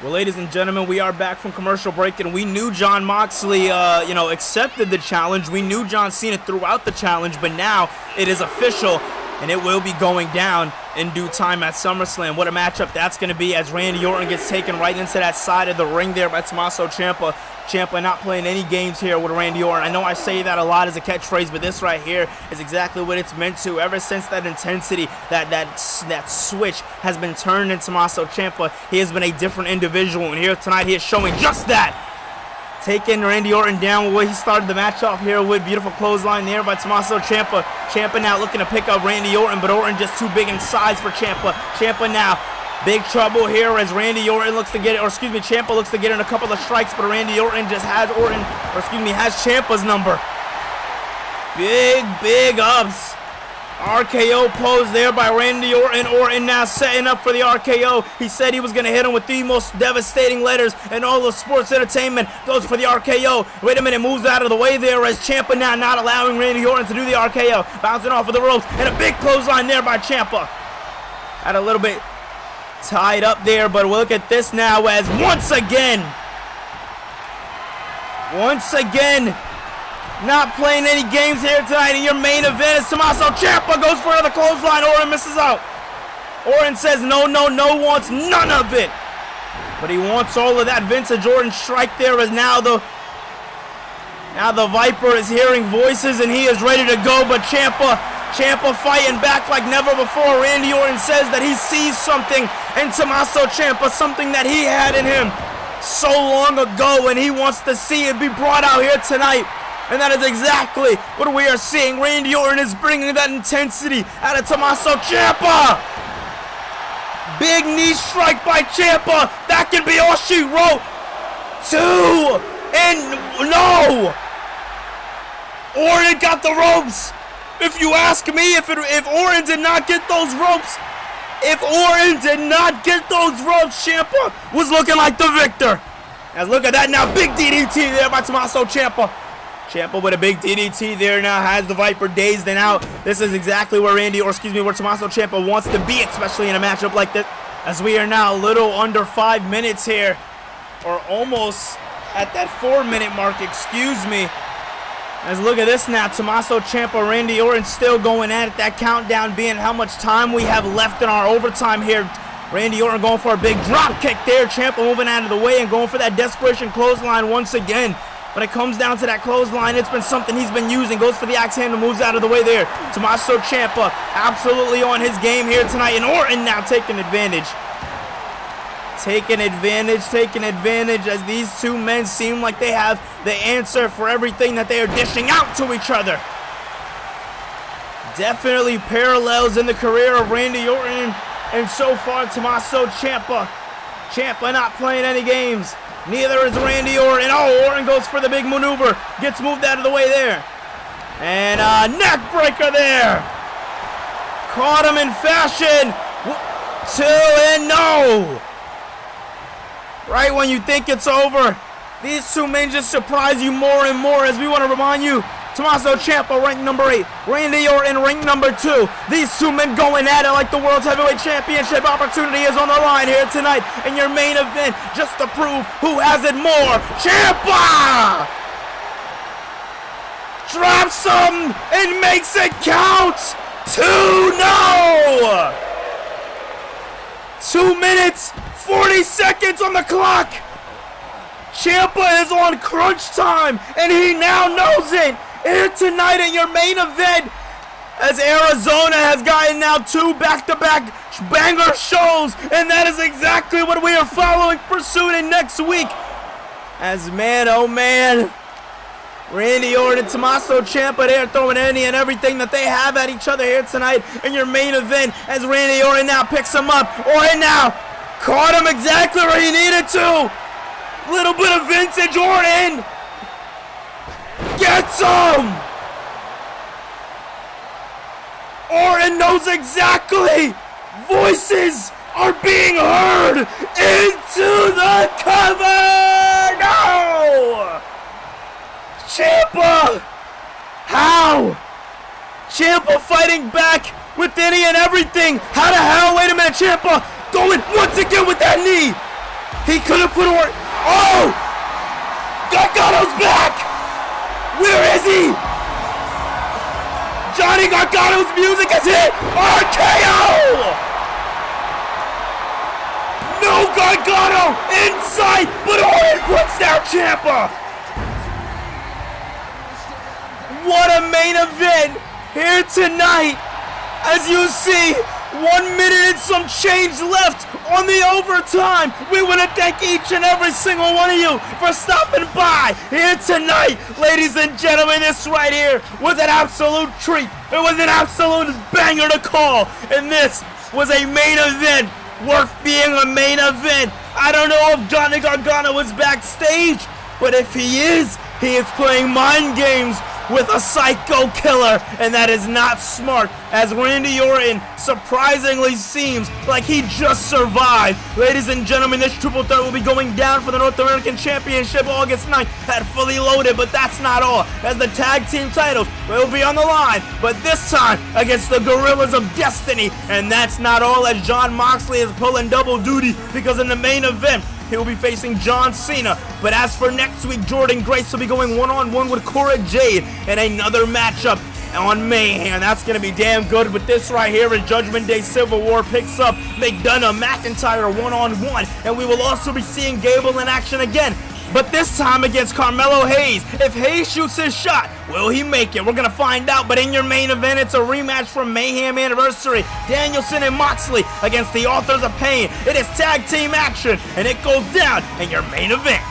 Well, ladies and gentlemen, we are back from commercial break, and we knew Jon Moxley, accepted the challenge. We knew John Cena throughout the challenge, but now it is official, and it will be going down in due time at SummerSlam. What a matchup that's going to be as Randy Orton gets taken right into that side of the ring there by Tommaso Ciampa. Ciampa not playing any games here with Randy Orton. I know I say that a lot as a catchphrase, but this right here is exactly what it's meant to. Ever since that intensity, that switch has been turned in Tommaso Ciampa, he has been a different individual, and here tonight he is showing just that. Taking Randy Orton down with what he started the match off here with. Beautiful clothesline there by Tommaso Ciampa. Ciampa now looking to pick up Randy Orton, but Orton just too big in size for Ciampa. Ciampa now big trouble here as Randy Orton looks to get it, Ciampa looks to get in a couple of strikes, but Randy Orton just has has Ciampa's number. Big ups. RKO pose there by Randy Orton. Orton now setting up for the RKO. He said he was going to hit him with the most devastating letters in all of sports entertainment. Goes for the RKO. Wait a minute, moves out of the way there as Ciampa now not allowing Randy Orton to do the RKO. Bouncing off of the ropes, and a big clothesline there by Ciampa. Had a little bit tied up there, but look at this now as once again, not playing any games here tonight in your main event is Tommaso Ciampa. Goes for another clothesline. Orton misses out. Orton says no, wants none of it. But he wants all of that vintage Orton strike there as now the Viper is hearing voices and he is ready to go, but Ciampa fighting back like never before. Randy Orton says that he sees something in Tommaso Ciampa, something that he had in him so long ago, and he wants to see it be brought out here tonight. And that is exactly what we are seeing. Randy Orton is bringing that intensity out of Tommaso Ciampa. Big knee strike by Ciampa. That can be all she wrote. 2 and no. Orton got the ropes. If you ask me, if Orton did not get those ropes, Ciampa was looking like the victor. As look at that now, big DDT there by Tommaso Ciampa. Ciampa with a big DDT there now has the Viper dazed and out. This is exactly where where Tommaso Ciampa wants to be, especially in a matchup like this. As we are now a little under 5 minutes here, or almost at that 4-minute mark, excuse me. As look at this now, Tommaso Ciampa, Randy Orton still going at it. That countdown being how much time we have left in our overtime here. Randy Orton going for a big drop kick there. Ciampa moving out of the way and going for that desperation clothesline once again. When it comes down to that clothesline, it's been something he's been using. Goes for the axe handle, moves out of the way there. Tommaso Ciampa absolutely on his game here tonight, and Orton now taking advantage. Taking advantage as these two men seem like they have the answer for everything that they are dishing out to each other. Definitely parallels in the career of Randy Orton and so far Tommaso Ciampa. Ciampa not playing any games. Neither is Randy Orton. Oh, Orton goes for the big maneuver. Gets moved out of the way there. And a neck breaker there. Caught him in fashion. 2 and no. Right when you think it's over, these two men just surprise you more and more, as we want to remind you. Tommaso Ciampa ranked number 8. Randy Orton ranked number 2. These two men going at it like the World Heavyweight Championship opportunity is on the line here tonight in your main event, just to prove who has it more. Ciampa drops him and makes it count. 2-0. 2 minutes, 40 seconds on the clock. Ciampa is on crunch time, and he now knows it. Here tonight in your main event, as Arizona has gotten now 2 back-to-back banger shows, and that is exactly what we are following, pursuing next week. As man, oh man, Randy Orton, Tommaso Ciampa there throwing any and everything that they have at each other here tonight in your main event, as Randy Orton now picks him up. Orton now caught him exactly where he needed to. Little bit of vintage Orton. Gets him! Orton knows exactly. Voices are being heard into the cover. No! Ciampa! How? Ciampa fighting back with any and everything. How the hell? Wait a minute, Champa going once again with that knee. He could have put Orton. Oh! Gargano's back! Where is he? Johnny Gargano's music is hit! RKO! No Gargano inside, but Orton puts down Champa! What a main event here tonight! As you see, 1 minute and some change left on the overtime. We want to thank each and every single one of you for stopping by here tonight. Ladies and gentlemen, this right here was an absolute treat. It was an absolute banger to call. And this was a main event worth being a main event. I don't know if Johnny Gargano is backstage, but if he is playing mind games with a psycho killer, and that is not smart, as Randy Orton surprisingly seems like he just survived. Ladies and gentlemen, this triple threat will be going down for the North American Championship August 9th at Fully Loaded, but that's not all, as the tag team titles will be on the line, but this time against the Gorillas of Destiny. And that's not all, as Jon Moxley is pulling double duty, because in the main event he will be facing John Cena. But as for next week, Jordan Grace will be going one-on-one with Cora Jade in another matchup on Mayhem. That's going to be damn good. But this right here is Judgment Day Civil War picks up McDonough McIntyre one-on-one. And we will also be seeing Gable in action again, but this time against Carmelo Hayes. If Hayes shoots his shot, will he make it? We're going to find out. But in your main event, it's a rematch from Mayhem Anniversary. Danielson and Moxley against the Authors of Pain. It is tag team action, and it goes down in your main event.